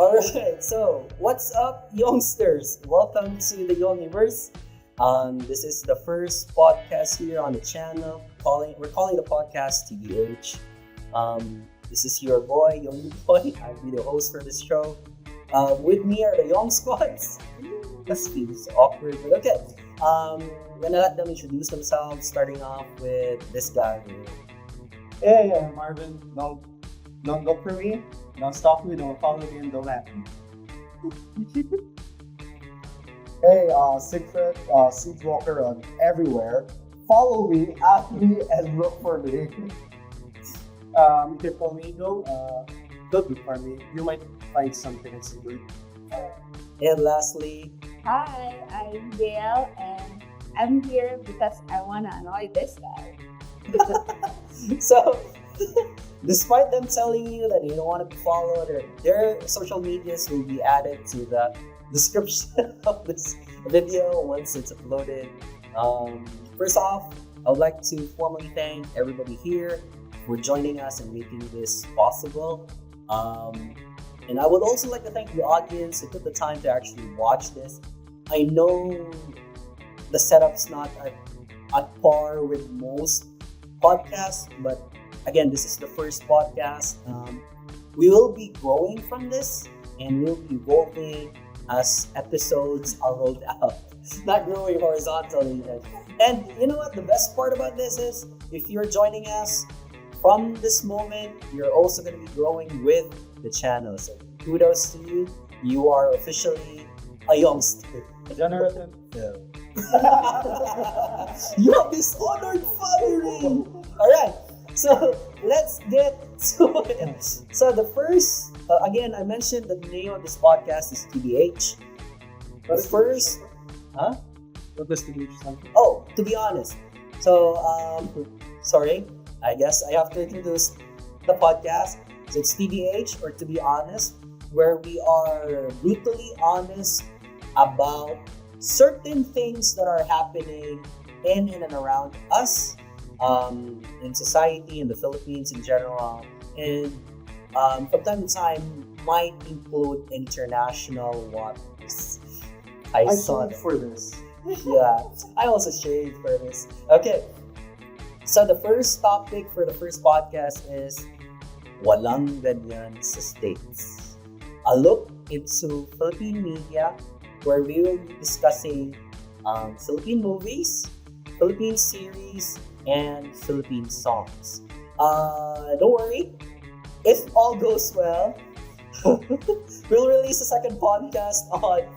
Alright, so what's up, youngsters? Welcome to the Youngiverse. This is the first podcast here on the channel. We're calling the podcast TBH. This is your boy, Young Boy. I'll be the host for this show. With me are the Young Squads. That feels awkward, but okay. I'm gonna let them introduce themselves, starting off with this guy here. Hey, I'm Marvin. Don't look for me. Don't stalk me. Don't follow me. And don't at me. Hey, Siegfried, Siege Walker on everywhere. Follow me, at me, and look for me. You can call me Eagle. Don't look for me. You might find something in secret. And lastly, Hi, I'm Gail and I'm here because I want to annoy this guy. so despite them telling you that you don't want to be followed, their social medias will be added to the description of this video once it's uploaded. First off, I would like to formally thank everybody here for joining us and making this possible. And I would also like to thank the audience who took the time to actually watch this. I know the setup's not at par with most podcasts, but again, this is the first podcast. We will be growing from this and we'll be evolving as episodes are rolled out. Not growing horizontally. And you know what? The best part about this is if you're joining us from this moment, you're also going to be growing with the channel. So kudos to you. You are officially a youngster. Generative. Yeah. You have this honored following. Alright, so let's get to it. So the first, again, I mentioned the name of this podcast is TBH. The first, huh? What does TBH stand for? Oh, to be honest. So, sorry, I guess I have to introduce the podcast. So it's TBH, or to be honest, where we are brutally honest about certain things that are happening in and around us, in society, in the Philippines in general, and from time to time might include international waters. I saw shaved for this. Yeah, I also shaved for this. Okay, so the first topic for the first podcast is Walang Ganyan sa States. A look into Philippine media, where we will be discussing Philippine movies, Philippine series, and Philippine songs. Don't worry, if all goes well, we'll release a second podcast on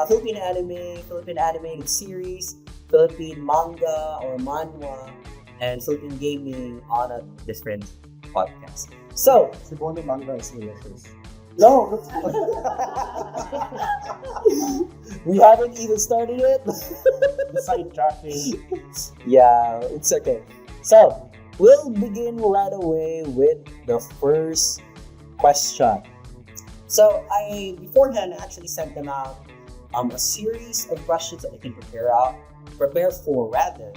Philippine anime, Philippine animated series, Philippine manga or manhwa, and Philippine gaming on a different podcast. So, Cebuano manga is delicious. no, we haven't even started it. Sidetracking. Yeah, it's okay. So, we'll begin right away with the first question. So, I beforehand actually sent them out a series of questions that they can prepare for rather.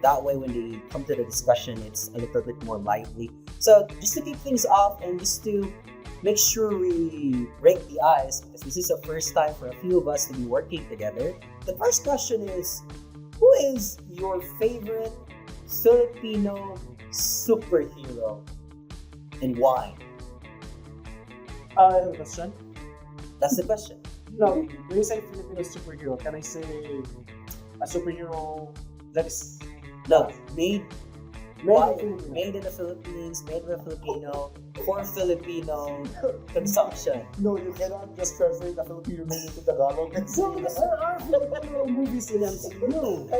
That way, when they come to the discussion, it's a little bit more lively. So, just to kick things off and just to make sure we break the ice, because this is the first time for a few of us to be working together. The first question is, who is your favorite Filipino superhero and why? I have a question. That's the question. No, when you say Filipino superhero, can I say a superhero that is No, made made in Filipino? in the Philippines, made by Filipino, for Filipino consumption. No, you cannot just translate the Filipino name into Tagalog. So there are Filipino movies in MCU.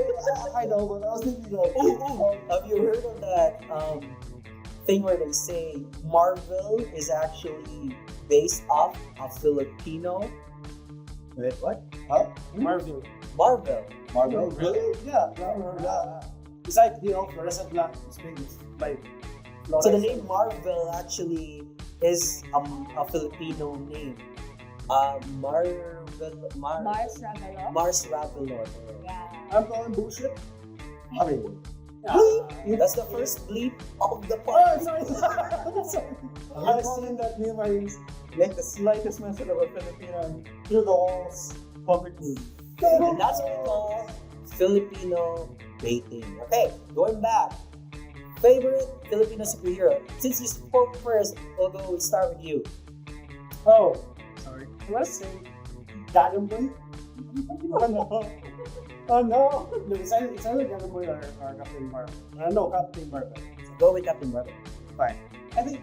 I know, but I was thinking like, Have you heard of that thing where they say Marvel is actually based off a Filipino? wait, what? Huh? Marvel. Marvel. Marvel? Really? Yeah. Besides, fluorescent black is made by So the name Marvel actually is a Filipino name. Mars Ravelo. Mars Ravelo. Yeah. I'm calling bullshit. I mean, Bleep! That's the first bleep of the Oh, podcast. sorry. Sorry. I've seen that meme where you make the slightest mention of a Filipino through the walls publicly. And that's what we call Filipino baiting. Okay, going back. Favorite Filipino superhero? Since you spoke first, we'll start with you. Oh, sorry. Let's say Dragon Boy. Oh no. Oh no. No, it's either Dragon Boy or Captain Marvel. No, Captain Marvel. Go with Captain Marvel. Fine. I think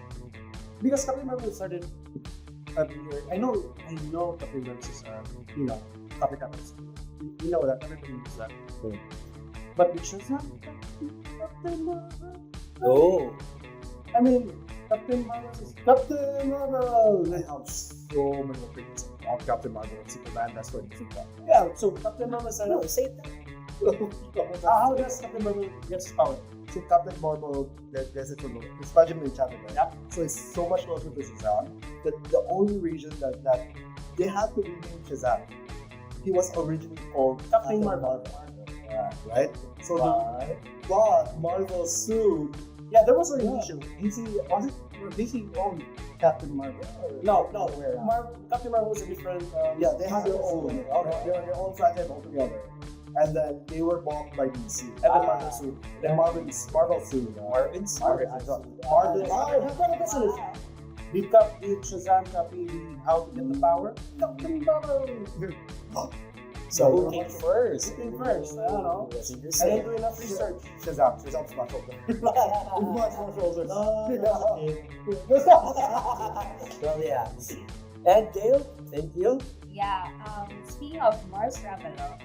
because Captain Marvel started earlier. I know Captain Marvel is copycat. You know that everybody knows that. But which is not Captain Marvel. Oh. I mean, Captain Marvel is Captain Marvel. They have so many opinions on Captain Marvel and Superman. That's what you think about. Yeah, so Captain Marvel is No, say that. how does Captain Marvel get his power? So Captain Marvel, there's it from it's Spider-Man Enchanted, right? Yep. So it's so much closer to Shazam that the only reason that they had to rename Shazam, he was originally called Captain Marvel. Yeah, right? So But but Marvel sued. Yeah, there was a issue. DC owned Captain Marvel? No. Captain Marvel was a different. Yeah, they had their own, their own franchise altogether. And then they were bought by DC. And then Marvel sued. Then Marvel sued. Marvin's? Did Shazam copy how to get the power? Captain Marvel. So who came first? Who came first? I don't know. That's I didn't interesting. do enough research. Shazam's much older. Much older. Well, yeah. And Gail, thank you. Yeah. Speaking of Mars Ravelo,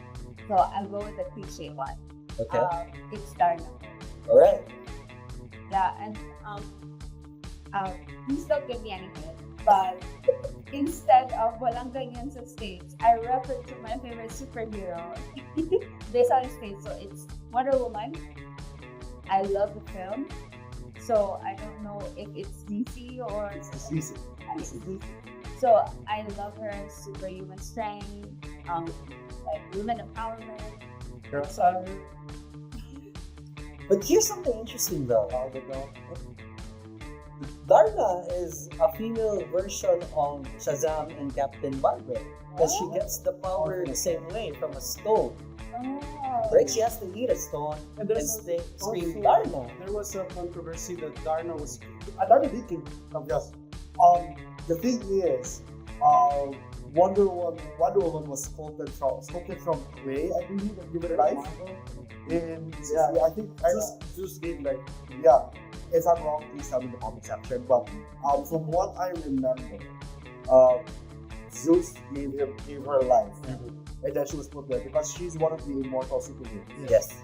so I'll go with the cliche one. Okay. It's Darna. All right. Yeah, and please don't give me any hate. But instead of Walang Ganyan sa stage, I refer to my favorite superhero based on his stage. So it's Wonder Woman. I love the film. So I don't know if it's DC or It's DC. So I love her superhuman strength, like women empowerment. But here's something interesting though. Darna is a female version of Shazam and Captain Marvel. Because she gets the power the same way from a stone. Oh. Right? She has to eat a stone and scream Darna. There was a controversy that Darna was. Darna did came from just. The thing is, Wonder Woman was sculpted from clay, I believe, in human life. I think Zeus gave like. Yeah, if I'm wrong, please tell me in the comment section. But from what I remember, Zeus gave her life, and then she was put there because she's one of the immortal superheroes. Yes.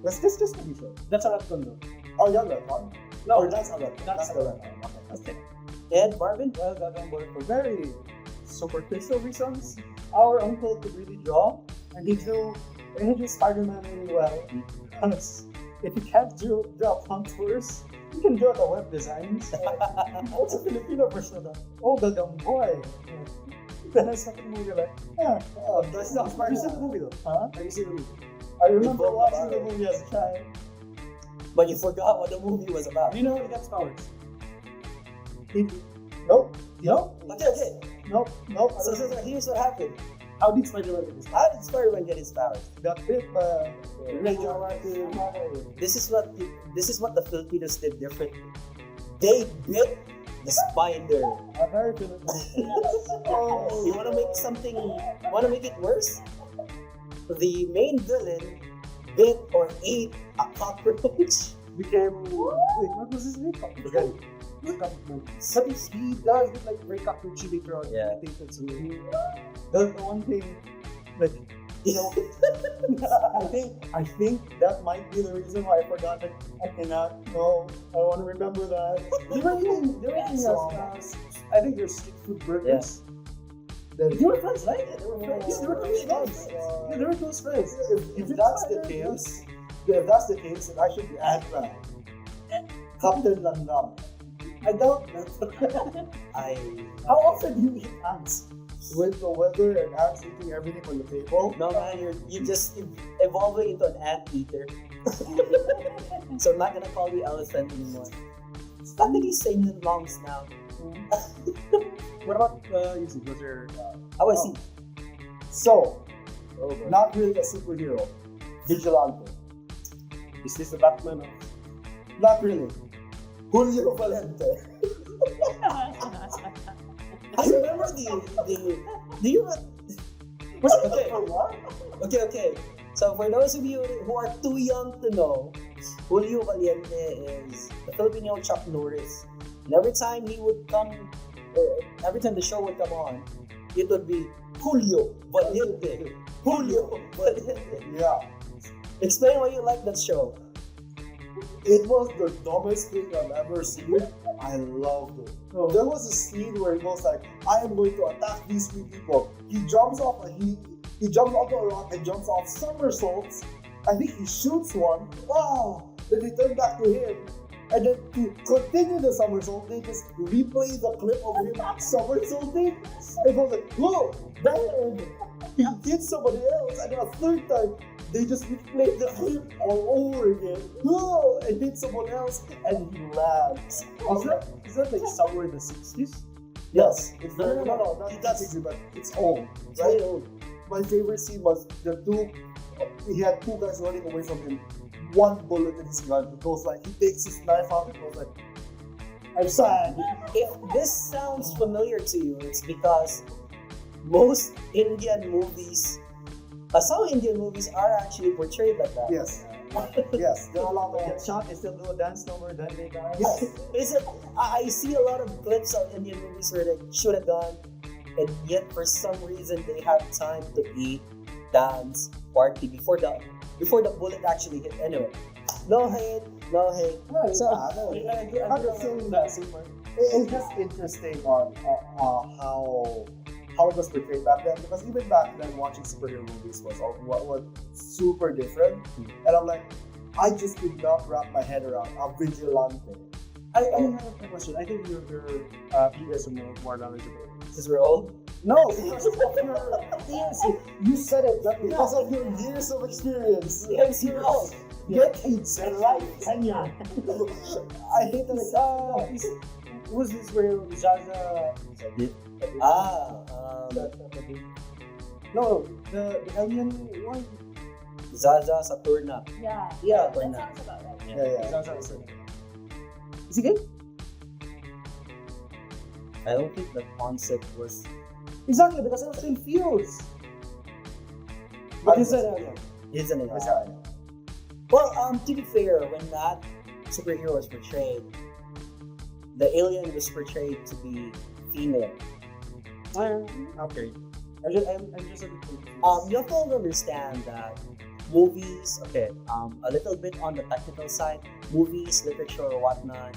Let's just to be sure. That's a retcon though. Oh, yeah, retcon. No, Or that's a retcon. that's That's a a retcon. Okay. And Marvin? Well, that one for very superficial reasons. Our uncle could really draw, and he drew Spider-Man really well. Because if you can't draw contours, you can draw the web designs. What's a Filipino version of that? Oh, the dumb boy. Then I saw the movie like, yeah, That's not Have you seen the movie though? Huh? Have you seen the movie? I remember both watching about the it. movie as a child. But you forgot what the movie was about. Do you know how he gets powers? Nope. Okay. Nope. So here's what happened. How did Spider-Man get his powers? How did Spider-Man get his powers? Got bit by Radioactive. This is what the Filipinos did differently. They bit the spider. a very Filipino. Oh, you wanna make it worse? The main villain bit or ate a cockroach. Became. Wait, what was his name? Okay. But he does look like very cockroachy later on. Yeah. I think that's a The one thing, like, you know, I think that might be the reason why I forgot that I cannot. No, I want to remember that. They were eating I think they're street food burgers. Then They were friends, right? They were Yeah, friends. they were close friends. Yeah, they were close friends. if that's the case, then I should be Ant-Man. Captain Langgam. I doubt that. How often do you eat ants? With the weather and ants eating everything on the table. No man, you're just evolving into an anteater. So I'm not gonna call you elephant anymore. Stop making saying longs now. What about Easy? Was there? How I see. So, not really a superhero. Vigilante. Is this the Batman? Not really. Julio Valente. I remember the do you okay. For what? Okay. So for those of you who are too young to know, Julio Valiente is the Filipino Chuck Norris. And every time he would come, or every time the show would come on, it would be Julio Valiente. Julio Valiente. Yeah. Explain why you like that show. It was the dumbest thing I've ever seen. I loved it. There was a scene where he was like, I am going to attack these three people. He jumps off he jumps off a rock and jumps off somersaults. I think he shoots one. Wow! Then they turn back to him. And then to continue the somersault, they just replay the clip of him somersaulting. It was like, whoa! Bang! He hit somebody else. And then a third time, they just replayed the clip all over again. Whoa! And hit someone else. And he laughs. Is that like somewhere in the 60s? Yes. It's No, very, no, no. not that easy, but it's old. It's Right? really old. My favorite scene was he had two guys running away from him. One bullet in his gun. He goes like, he takes his knife out and goes like, I'm sad. If this sounds familiar to you, it's because most Indian movies, some Indian movies are actually portrayed like that. Yes. Yes. There are a lot of Get shot and still do a dance number, then they die. Yes. Is it? I see a lot of clips of Indian movies where they shoot a gun, and yet for some reason they have time to eat, dance, party before the bullet actually hit. Anyway, no hate. So I'm just saying that same part. it's just interesting on how it was portrayed back then, because even back then watching superhero movies was super different, and I'm like, I just could not wrap my head around a vigilante. I have a question. I think you guys are more knowledgeable. since we're old, No, because of your yes, you said it. That because of your years of experience. yes, you're old. Decades and life. Kenya. I hate that. Who's this where Zaza? No, the alien one. Zaza Saturna. Yeah. Yeah, That Turna. sounds about right. Yeah. Zaza is it. Is he gay? I don't think the concept was. Exactly, because I was confused. But he said alien. Isn't it? Yes, I- Well, to be fair, when that superhero was portrayed, the alien was portrayed to be female. Okay. I'm just a bit confused. You have to understand that movies, a little bit on the technical side, movies, literature, or whatnot,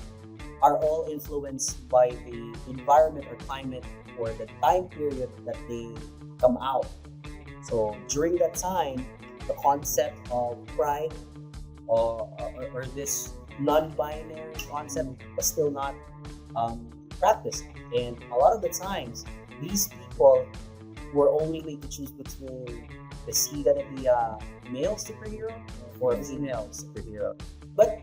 are all influenced by the environment or climate or the time period that they come out. So during that time, the concept of pride or this non-binary concept was still not practiced. And a lot of the times, these people were only going to choose between, is he gonna be a male superhero or a female superhero? But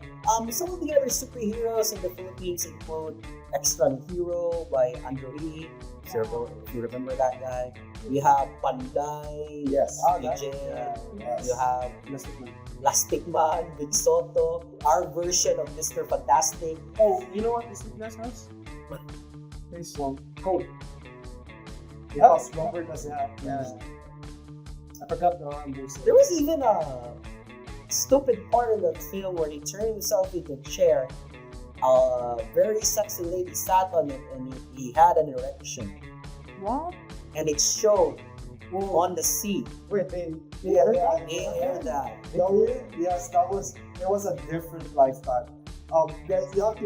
some of the other superheroes in the Philippines include Extra Hero by Andrew, if you remember that guy. We have Panday, Yes. BJ. Yes. You have Plastic Man. Plastic Man, Big Soto, our version of Mr. Fantastic. Oh, you know what this weakness has? Face one. Cold. Because Robert doesn't have. Yeah. I forgot the arm. There was even a stupid part in that film where he turned himself into a chair. A very sexy lady sat on it and he had an erection. What? And it showed on the sea. Wait, they Yeah, They aired that. Yes, it was a different lifestyle. Guys, you have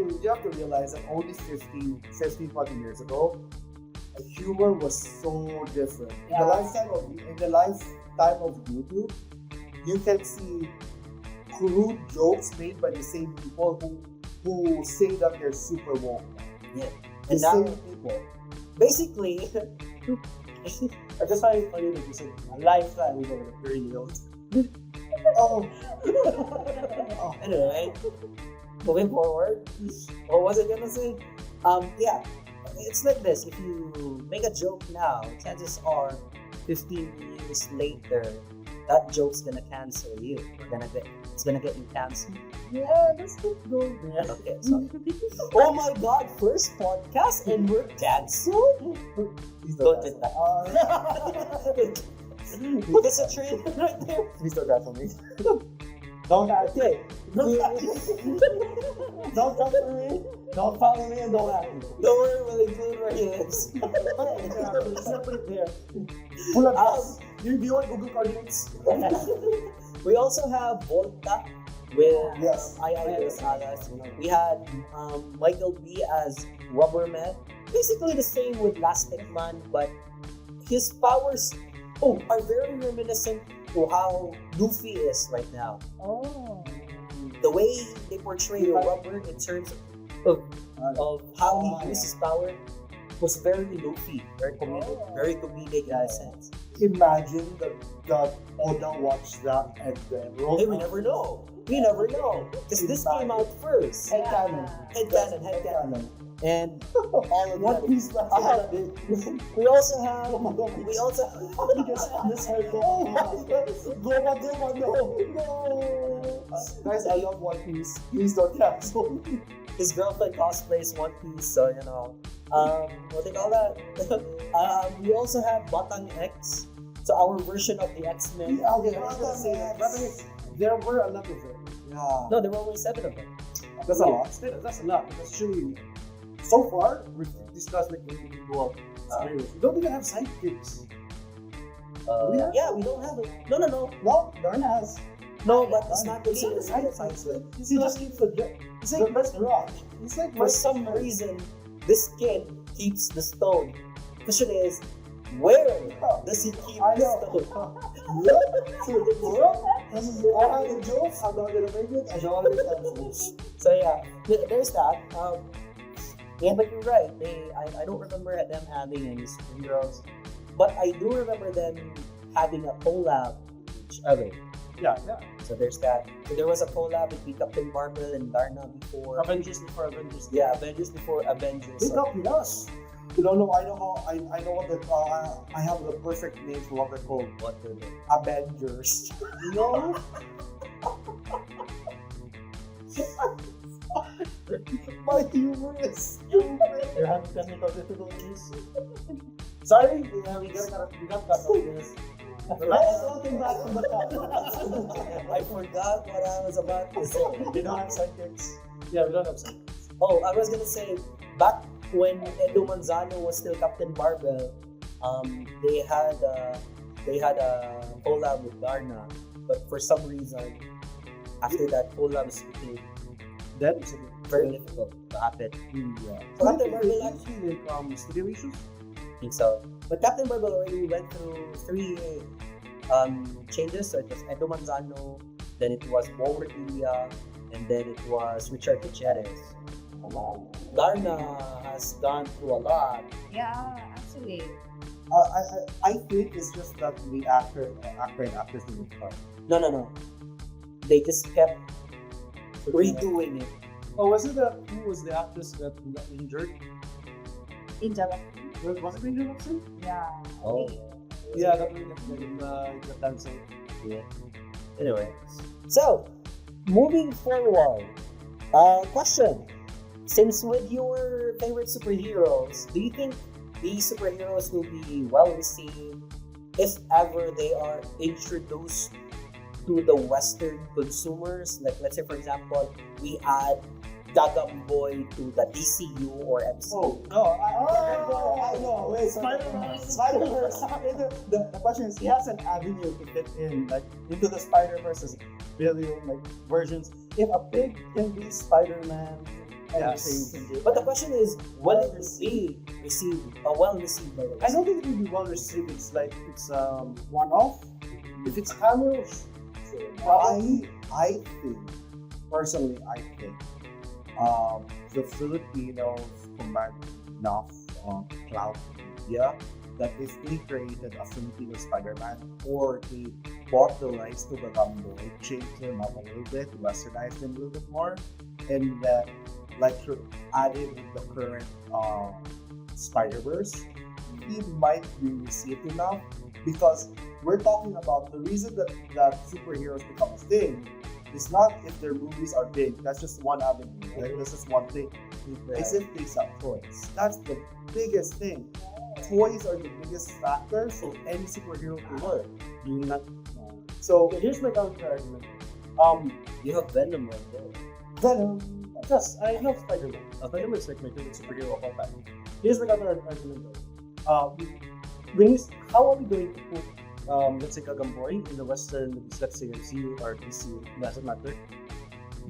to realize that only 15, 20 years ago, humor was so different. Yeah. In the lifetime of YouTube, you can see crude jokes made by the same people who say that they're super woke. Yeah. The And now, same people. basically, I just find it funny that you said a lifetime ago, really old. Oh. Anyway, moving forward, what was I gonna say? Yeah, it's like this. If you make a joke now, chances are 15 years later, that joke's gonna cancel you. It's gonna get you canceled. Yeah, let's keep going. Okay, so oh my god, first podcast and we're canceled? Please Don't don't do that. Put this a trailer right there. Please don't cancel me. Don't ask. Okay. Don't come for me. Don't follow me and don't ask me. Don't worry, we'll include where he lives. Separate there. Pull up. Do you want Google coordinates? We also have Volta with Yes. IIS Alas. We had Michael B as Rubberman. Basically the same with Lastic Man, but his powers are very reminiscent to how Luffy is right now. Oh. The way they portray Rubber in terms of how he uses his power was very Luffy, very comedic in a sense. Imagine that Oda watched that and then wrote. Hey, we never know. We never know. Because this came out first. Head canon. Head canon. And all of One that. Piece back Uh-huh. in the day. We also have. Oh my God. We also. This hair go. No. Guys, I love One Piece. Please don't cancel. His girlfriend cosplays One Piece, so you know. What they call that? We also have Batang X. So our version of the X-Men. Yeah, okay, I was gonna say that. But there were a lot of them. Yeah. No, there were only 7 of them. That's a lot. That's a lot. Because actually, so far, we've discussed like individual scenarios. We don't even have sidekicks. Yeah, we don't have it. No. No, Darn has. No, but it's not considered He's side He just keeps He's like the rock. He's like For some reason, this kid keeps the stone. Question is, where does he keep I the know. stone? I have a joke. I'm not gonna make it. I don't want to get canceled. So yeah, there's that. Yeah, but you're right. I don't remember them having any superheroes, but I do remember them having a collab with each other. Yeah. So there's that. So there was a collab between Captain Marvel and Darna before. Avengers before Avengers. Yeah, Avengers before Avengers. They So, copied us. You don't know. I know how. I know what the. I have the perfect name for what they're called. what were they? Avengers. No. My humor is stupid. They're having technical difficulties. Sorry, we got cut off this. Welcome back to the podcast. I forgot what I was about to say. We don't have sidekicks. Yeah, we don't have sidekicks. Oh, I was gonna say, back when Edo Manzano was still Captain Marvel, they had a collab with Darna, but for some reason, after that collab became That is very difficult to happen. yeah. So Captain Marvel actually like studio issues. I think so. But Captain Marvel already went through 3 changes. So it was Edo Manzano, then it was Mo Redelia, and then it was Richard Gutierrez. Darna has gone through a lot. Yeah, actually. I think it's just that the actor and actress didn't cut. No. They just kept redoing it. Oh, was it who was the actress that got injured? In Japan. Was it Angel Watson? Yeah. Oh. Yeah, that really got cancelled. Yeah. Anyway, so moving forward, question: since with your favorite superheroes, do you think these superheroes will be well received if ever they are introduced to the Western consumers? Like, let's say, for example, we add Gagam Boy to the DCU or MCU. Oh, no, I know. Wait, Spider-Verse. The question is, he has an avenue to fit in, like into the Spider-Verse's billion like versions. If a pig can be Spider-Man, Yes. everything can be. But the question is, will it be well received by the I West? don't think it will be well received. It's like it's one-off. If it's cameos, I think, personally, the Filipinos command enough clout media that if they created a Filipino Spider-Man or they bought the rights to the Gamboy, changed him up a little bit, westernized him a little bit more, and then like added in the current Spider-Verse, he might be received enough because we're talking about the reason that superheroes become a thing is not if their movies are big. That's just one avenue. Right? That's just one thing. It's if they sell toys. That's the biggest thing. Toys are the biggest factor for any superhero to work. So here's my counter argument. You have Venom right there. Venom. Yes, I love Spider-Man. Spider-Man is like my favorite superhero of all time. Here's my counter argument though. How are we going to put, let's say, Kagamboy in the Western movies, let's say MCU or DC, doesn't matter.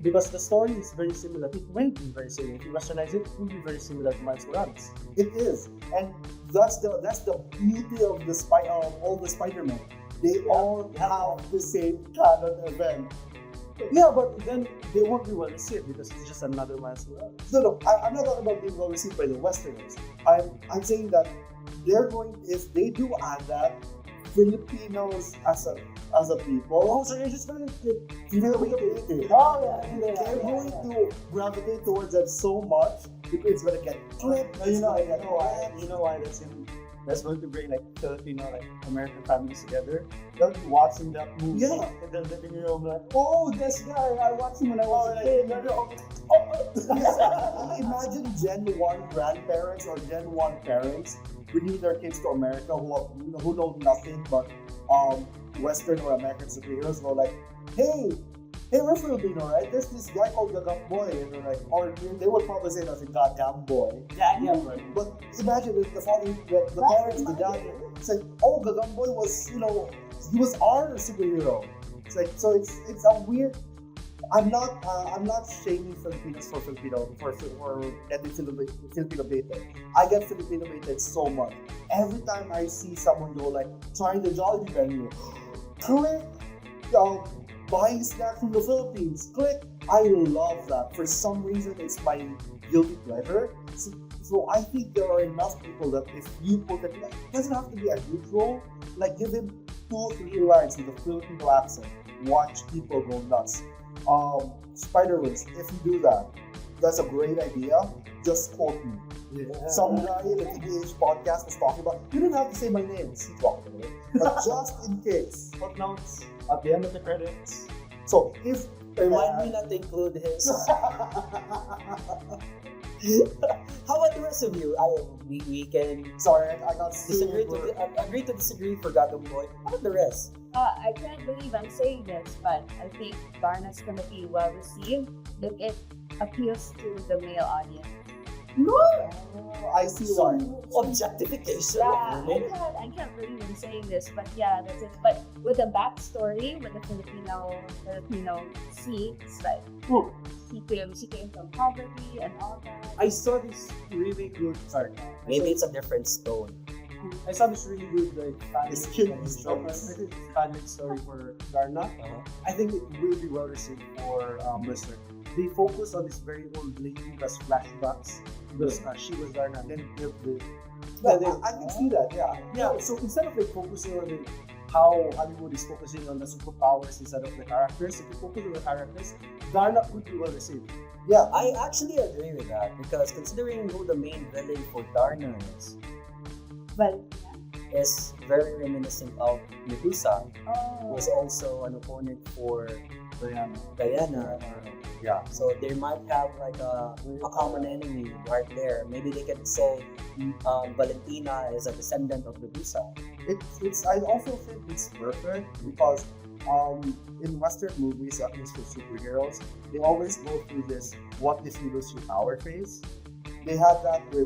Because the story is very similar. It will be very similar. If you westernize it, it will be very similar to Miles Morales. It is, and that's the beauty of all the Spider-Man. They all have the same canon event. Yeah, but then they won't be well received because it's just another Miles Morales. No, I'm not talking about being well received by the Westerners. I'm saying that they're going, if they do add that, Filipinos as a people, Oh, so you're just going to they're going to gravitate towards that so much because it's going to get clipped. You know why that's going to bring like Filipino, like American families together. They'll be watching that movie Yeah. in the living room like, oh, this guy, I watched him when I was a kid. Imagine Gen 1 grandparents or Gen 1 parents bringing their kids to America who know nothing but Western or American superheroes. They're like, hey, we're Filipino, right? There's this guy called the Gamboy, and they're like, or they would probably say that's a goddamn boy. But imagine if the parents, the dad, it's like, oh, the Gamboy was, he was our superhero. It's like, so it's a weird. I'm not shaming Filipinos for getting Filipino baited. I get Filipino baited so much. Every time I see someone go like trying the Jollibee menu, click, buying snacks from the Philippines, click. I love that. For some reason, it's my guilty pleasure. So I think there are enough people that if you put it doesn't have to be a huge role. Like give him 2-3 lines with a Filipino accent. Watch people go nuts. Spider-Verse, if you do that, that's a great idea. Just quote me. Yeah. Some guy in the TBH podcast was talking about, you don't have to say my name, he's talking about it, but just in case. Footnotes at the end of the credits. So if Remind me not to include his. How about the rest of you? We can sorry, I got agree to disagree for Gagamboy. How about the rest? I can't believe I'm saying this, but I think Darna's gonna be well received if it appeals to the male audience. I see why. Objectification. Yeah, I can't believe I'm saying this, but yeah, that's it. But with the backstory, with the Filipino seeds, like she came from poverty and all that. I saw this really good. Maybe it's a different stone. I saw this really good family story for Darna. I think it will be well received for listeners. They focus on this very old lady because flashbacks because she was Darna. Then I can see that. Yeah. So instead of like focusing on how Hollywood is focusing on the superpowers instead of the characters, if you focus on the characters, Darna could be well received. Yeah, I actually agree with that because considering who the main villain for Darna is very reminiscent of Medusa, who was also an opponent for Diana. Yeah. So they might have like a common enemy right there. Maybe they could say Valentina is a descendant of Medusa. I also think it's perfect because in Western movies, at least for superheroes, they always go through this "what if you lose your power" phase. They had that they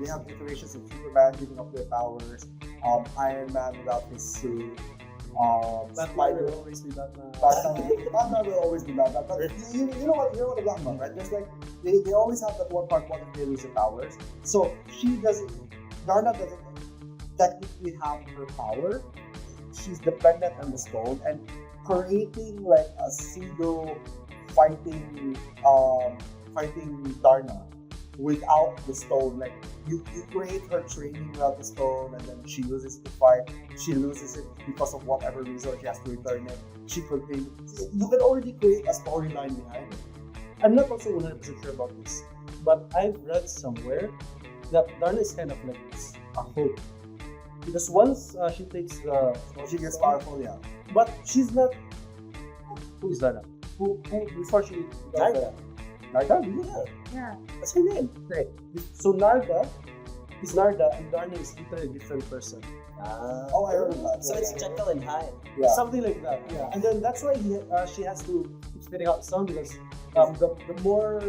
have iterations of Superman giving up their powers, Iron Man without his suit, Batman will always be Batman. Batman will always be Batman. But you know what the Batman, right? There's like they always have that one part, what if they lose their powers. So Darna doesn't technically have her power. She's dependent on the stone and creating like a pseudo fighting Darna without the stone. Like you create her training without the stone, and then she loses the fight. She loses it because of whatever reason. She has to return it. She continues. You can already create a storyline behind it. I'm not also 100% sure about this, but I've read somewhere that Darna is kind of like a hope. Because once she takes the... She gets powerful, yeah. But she's not... Who is Darna? Who before she... Narda. Narda? Really? Yeah. That's her name. Great. So Narda is Narda and Darna is literally a different person. Oh, I heard of that. So it's Jekyll and Hyde. Yeah. Something like that. Yeah. And then that's why she has to keep spitting out sound because the more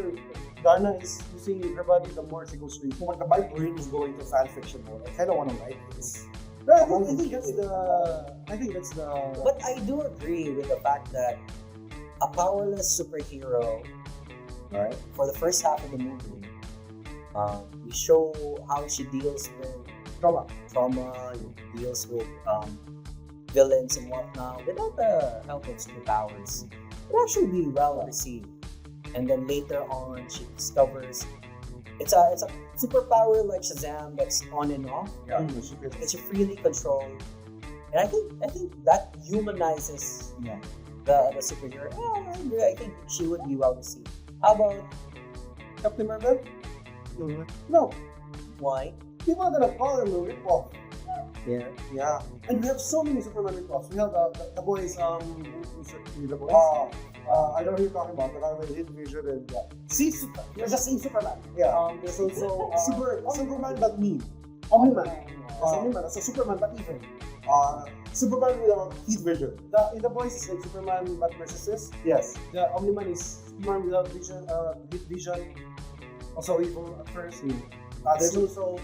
Darna is using her body, the more she goes weak. When my brain is going to fan fiction mode, I kind of want to write this. I think that's the. But I do agree with the fact that a powerless superhero, Right? for the first half of the movie, we show how she deals with trauma, deals with villains and whatnot without the help of superpowers. It would actually be well received. And then later on, she discovers it's a superpower like Shazam that's on and off. Yeah. That she freely control. And I think that humanizes the superhero. Yeah, I agree. I think she would be well received. How about Captain Marvel? No, why? people are gonna call him a ripoff. Yeah. Yeah. And we have so many Superman ripoffs. We have the boys, the boys. I know who you're talking about. The guy with Hidden Vision and See, you're just saying Superman. yeah. There's also Superman but mean. Omni-Man. Omni-Man, that's a Superman, but even. Superman without heat vision. In the boys, it's like Superman, but narcissist. Yes. The Omni-Man is Superman without vision, heat vision. Also evil at first. There's also,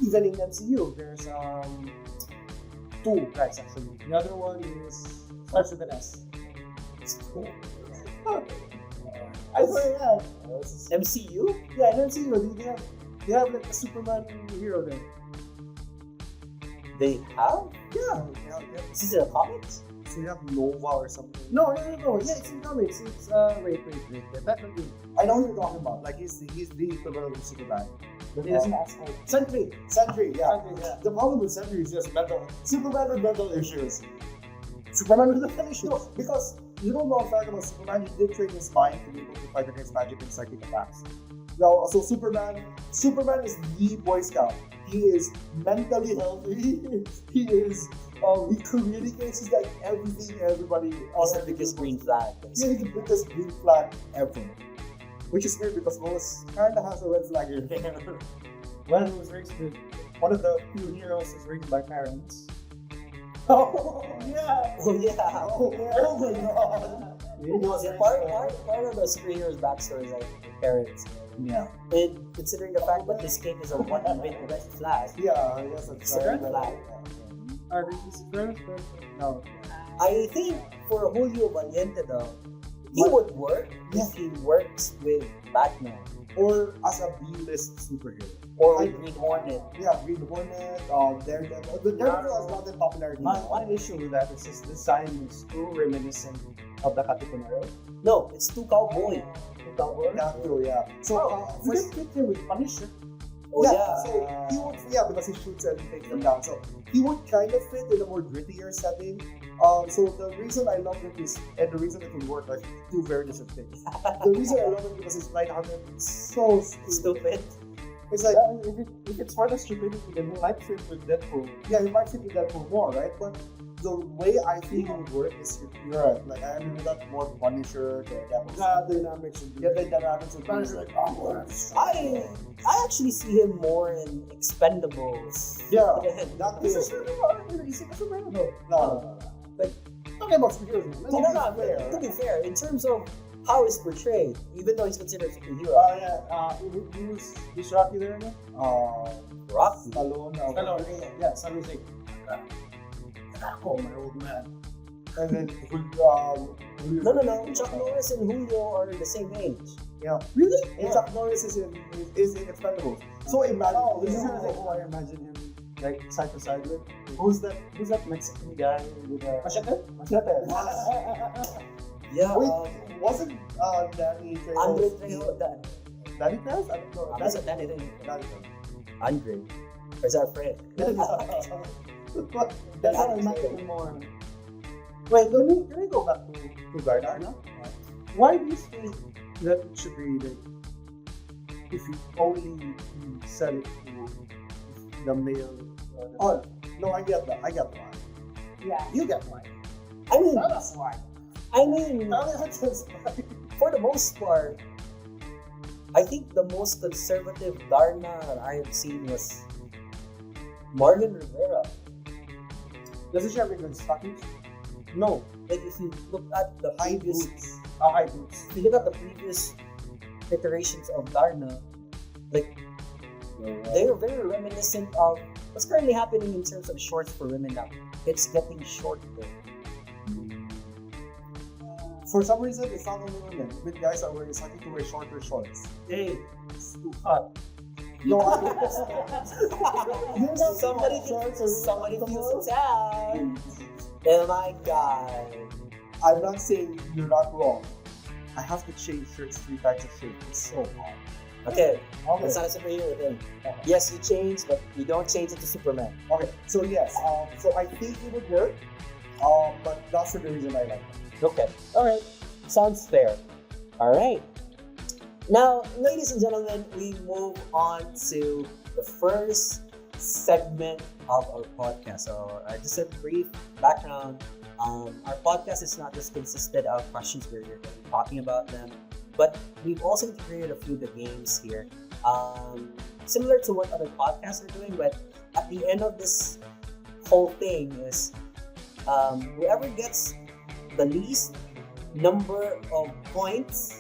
even in MCU, there's two guys actually. The other one is starts with an S. I swear, MCU? yeah, in MCU, they have like a Superman hero there. They have? Yeah. Is this in the comics? So you have Nova or something. No. Yeah, it's in comics. It's wait. That would be. I know who you're talking about. Like he's the equivalent of Superman. But he doesn't ask for Sentry. Sentry, yeah. Sentry, yeah. The problem with Sentry is just Superman with mental issues. Superman with the issue. No, because you don't know a fact about Superman. He did train his mind to be able to fight against magic and psychic attacks. Now, so Superman is the Boy Scout. He is mentally healthy. He communicates. He's like everything everybody. He's the biggest green flag. Yeah, he's the biggest green flag ever. Which is weird because Lois kind of has a red flag in there. Well, he was raised with one of the few heroes was raised by parents. Oh yeah. Oh yeah. Oh my god. Part of the superhero's backstory is like parents. Yeah. And considering the fact that this kid is a one-bit red flag, Yeah. Yes. it's a red flag. Are these girls? No. I think for Julio Valiente though, he would work if he works with Batman Or as a B-list superhero. or with Green Hornet. Yeah, Green Hornet, Daredevil. The Daredevil has not that popularity. My issue with that is his design is too reminiscent of the Katipunero. No, it's too cowboy. Yeah, true, yeah. So, You can fit him with Punisher. Oh yeah. So he would, because he shoots and takes them down. So he would kind of fit in a more grittier setting. So the reason I love it is, and the reason it would work, like two very different things. The reason I love it because it's lighthearted. It's so Stupid. It's like, If it's for the stupidity, then he might fit with Deadpool. yeah, you might fit with that more, right? But the way I think it would work is, you're right. Like I agree with that more Punisher, the Dynamics would be. Yeah, the dynamics would be like, I actually see him more in Expendables. yeah, Than- that He's a is superhero. He's a superhero. no. Like, Talking about superheroes. to be fair, in terms of how he's portrayed, even though he's considered a superhero, Who's Rocky there again? Rocky. Stallone, Stallone. Yeah, Stallone like, oh my old man. and then No. Chuck Norris and Julio are the same age. yeah. Really? And Chuck Norris is in Expendables. So imagine. This is who I imagine him like side to side with. Who's that Mexican guy with a machete? Yeah. Wait, wasn't Danny Trejo? Andre Trejo. Danny Taz? I don't know. That's a Danny thing. Danny Taz. Andre. Where's our friend? That's That's what I like more. Wait, can we go back to Garda? Why do you think that it should be like, if you only sell it to the male? Oh, no, I get that. I get one. Yeah. You get one. I mean, That's why. For the most part, I think the most conservative Darna that I have seen was Morgan Rivera. Doesn't she have even stockings? No, like if you look at the High previous, boots. High boots. if you look at the previous iterations of Darna, like they are very reminiscent of what's currently happening in terms of shorts for women now. It's getting shorter. For some reason, it's not only women. Even guys are wearing starting to wear shorter shorts. Hey, it's too hot. No, Somebody feels attacked. Oh my god. I'm not saying you're not wrong. I have to change shirts 3 times a shirt. It's so hard. Okay, that's not a superhero thing. Yes, you change, but you don't change it to Superman. Okay, so yes, so I think it would work, but that's for the reason I like it. Okay, alright. Sounds fair. Alright. Now, ladies and gentlemen, we move on to the first segment of our podcast. So, just a brief background. Our podcast is not just consisted of questions where we're talking about them, but we've also integrated a few of the games here. Similar to what other podcasts are doing, but at the end of this whole thing is whoever gets the least number of points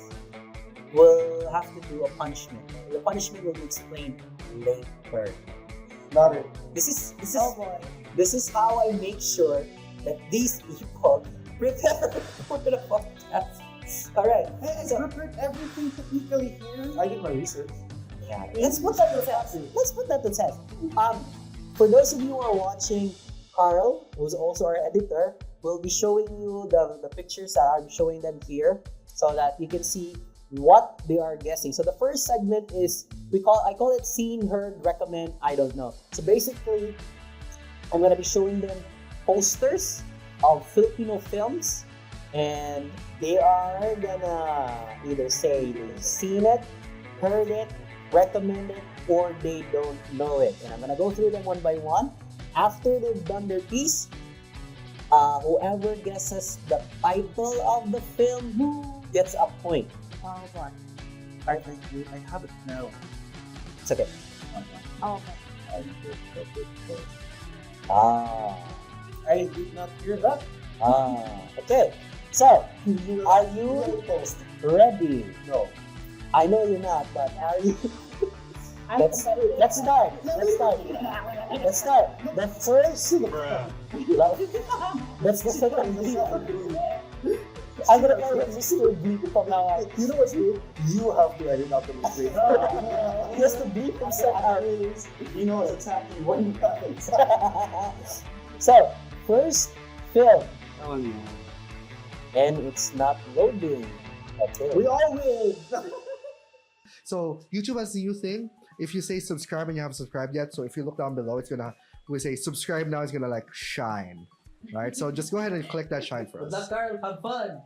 will have to do a punishment. The punishment will be explained later. Not it. This is Oh boy. this is how I make sure that these people prepare for the podcast. All right. I prepared everything technically here. I did my research. Yeah, let's put that to test. Let's put that to test. For those of you who are watching, Carl, who's also our editor, will be showing you the pictures that I'm showing them here, so that you can see what they are guessing. So the first segment is I call it seen, heard, recommend, I don't know. So basically, I'm gonna be showing them posters of Filipino films, and they are gonna either say they've seen it, heard it, recommend it, or they don't know it. And I'm gonna go through them one by one. After they've done their piece, whoever guesses the title of the film gets a point. Oh boy. I have it now. It's okay. Oh, okay. I did not hear that. Okay. So, are you ready? No. I know you're not, but are you? I'm Let's start. The first. That's the second bleep. I'm gonna call it Mr. Bleep from now on. You know what's weird? You have to edit out the mistake. He has to bleep himself out. You know what's happening when you happens. So, first film, Oh no. and it's not loading. Okay. We all win. So YouTube has a new thing. If you say subscribe and you haven't subscribed yet, so if you look down below, it's gonna we say subscribe now. It's gonna like shine, right? So just go ahead and click that shine for us. Carl, have fun.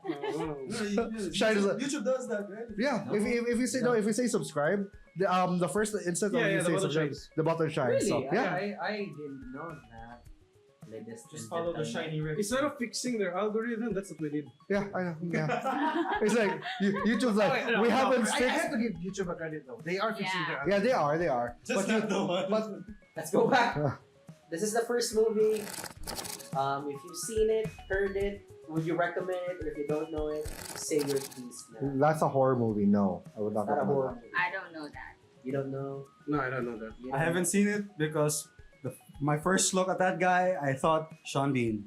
Shine is like, YouTube does that, right? yeah. If you say no, if you say subscribe, the first instant Yeah, of you the say button subscribe, shines. the button shines. So yeah. I didn't know that. They Just follow the shiny red. Instead of fixing their algorithm, that's what we did. Yeah, I know. Yeah. It's like YouTube's like we haven't I fixed. have to give YouTube a credit though. They are fixing their. Yeah, they are. Just But not the one. but Let's go back. Yeah. This is the first movie. If you've seen it, heard it, would you recommend it? Or if you don't know it, say your piece now. that's a horror movie. No, I would not It's not a recommend horror that. movie. I don't know that. You don't know? No, I don't know that. You I know? haven't seen it because my first look at that guy, I thought Sean Bean.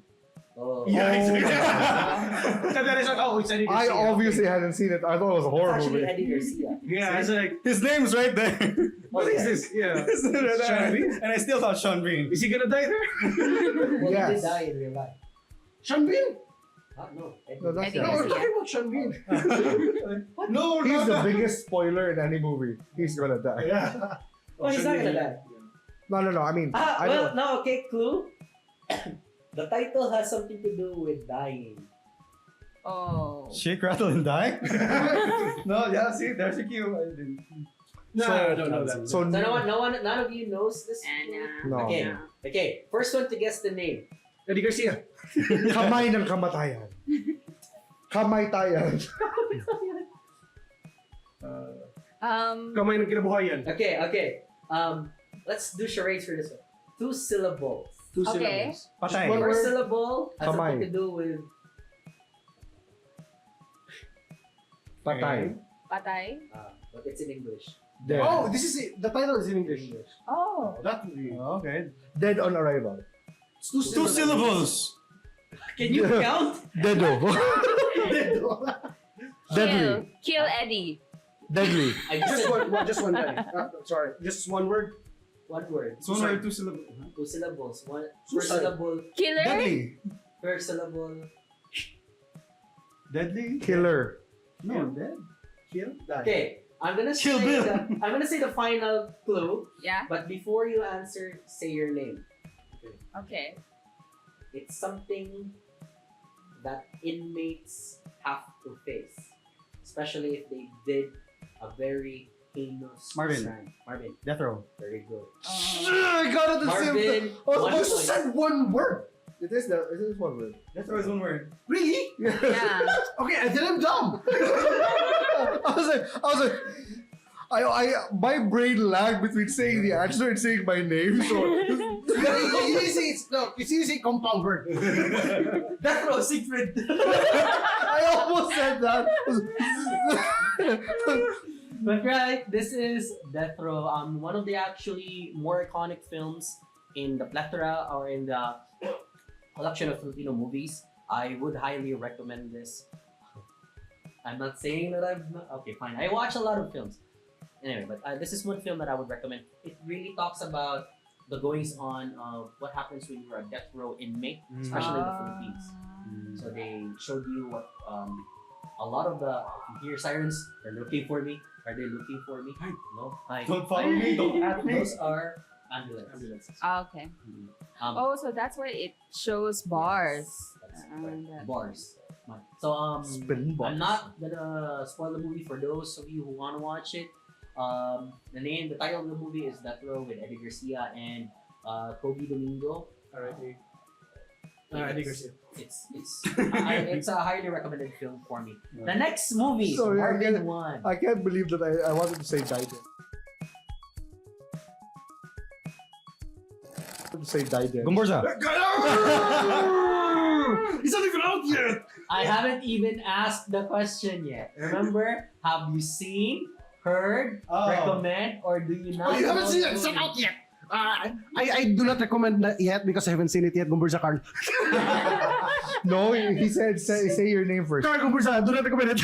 Oh. Yeah, Oh. exactly. So that is like, oh, it's Eddie I Garcia. obviously hadn't seen it. I thought it was a It's horror actually movie. Eddie Garcia. Yeah, it's like, His name's right there. what is this? Yeah. Sean Bean? And I still thought Sean Bean. Is he gonna die there? Well, Yes. he did die in real life. Sean Bean? No. No, that's Eddie the No, we're Garcia. talking about Sean Bean. No, He's the no. biggest spoiler in any movie. He's gonna die. Yeah. Oh, he's not gonna die. No. I mean, I Well, don't. no, okay, clue. The title has something to do with dying. Oh. Shake, rattle, and die? No, yeah, see, there's a cue. I didn't. No, So- I don't know that. So, So none of you knows this. Anna. No. Okay. Okay, first one to guess the name. Eddie Garcia. kamay ng kamatayan. Kamay tayan. Kamay ng kinabuhayan. Okay. Let's do charades for this one. 2 syllables. 2 Okay. syllables. Patay. One First word. syllable has Kamay. something to do with Patay. Patay. but it's in English. Dead. Oh, this is it. The title is in English. Oh. That movie. Oh, okay. Dead on arrival. It's 2 2 syllables. Can you count? Deado. Deadly. Kill Eddie. Deadly. I Just just just one line. Sorry, just one word. one word. So, Sorry. 2 syllables. 2 syllables. First Suicide. syllable. Killer. Deadly. First syllable. Deadly? Killer. No, dead. Kill. Die. Okay. I'm gonna Kill say Bill. I'm gonna say the final clue, Yeah. but before you answer, say your name. Okay. It's something that inmates have to face, especially if they did a very heinous Marvin. crime. Marvin, Death row. very good. I got it the same Marvin, time. I was one supposed to point. say one word. It is one word. Death row is one word. Really? Yeah. Okay, and then I'm dumb. I was like, my brain lagged between saying the answer and saying my name. So you say it's no. You say compound word. Death row, Siegfried. I almost said that. But right, this is Death Row. One of the actually more iconic films in the plethora or in the collection of Filipino movies. I would highly recommend this. I'm not saying that I'm not, okay, fine. I watch a lot of films. Anyway, but this is one film that I would recommend. It really talks about the goings on of what happens when you're a death row inmate, especially in the Philippines. So they showed you what a lot of the if you hear sirens. They're looking for me. Are they looking for me? Hi. No. Hi. Don't follow me, don't at me. Those are ambulances. Okay. Um, Oh, so that's why it shows bars. That's Ah, right. that- Bars. So Spin bars. I'm not gonna spoil the movie for those of you who wanna watch it. The title of the movie is Death Row with Eddie Garcia and Kobe Domingo. Alright. Eddie Garcia. It's a highly recommended film for me. The next movie, Sorry, I Marvin get it. One. I can't believe that I wanted to say died. To say died. Gomborza. He's not even out yet. I haven't even asked the question yet. Remember? Have you seen, heard, Oh. recommend, or do you not? Oh, you haven't know seen the it. It's not movie? out yet. I do not recommend that yet because I haven't seen it yet. Gumburza Carl. No, he said say your name first. Carl Gumburza, do not recommend it.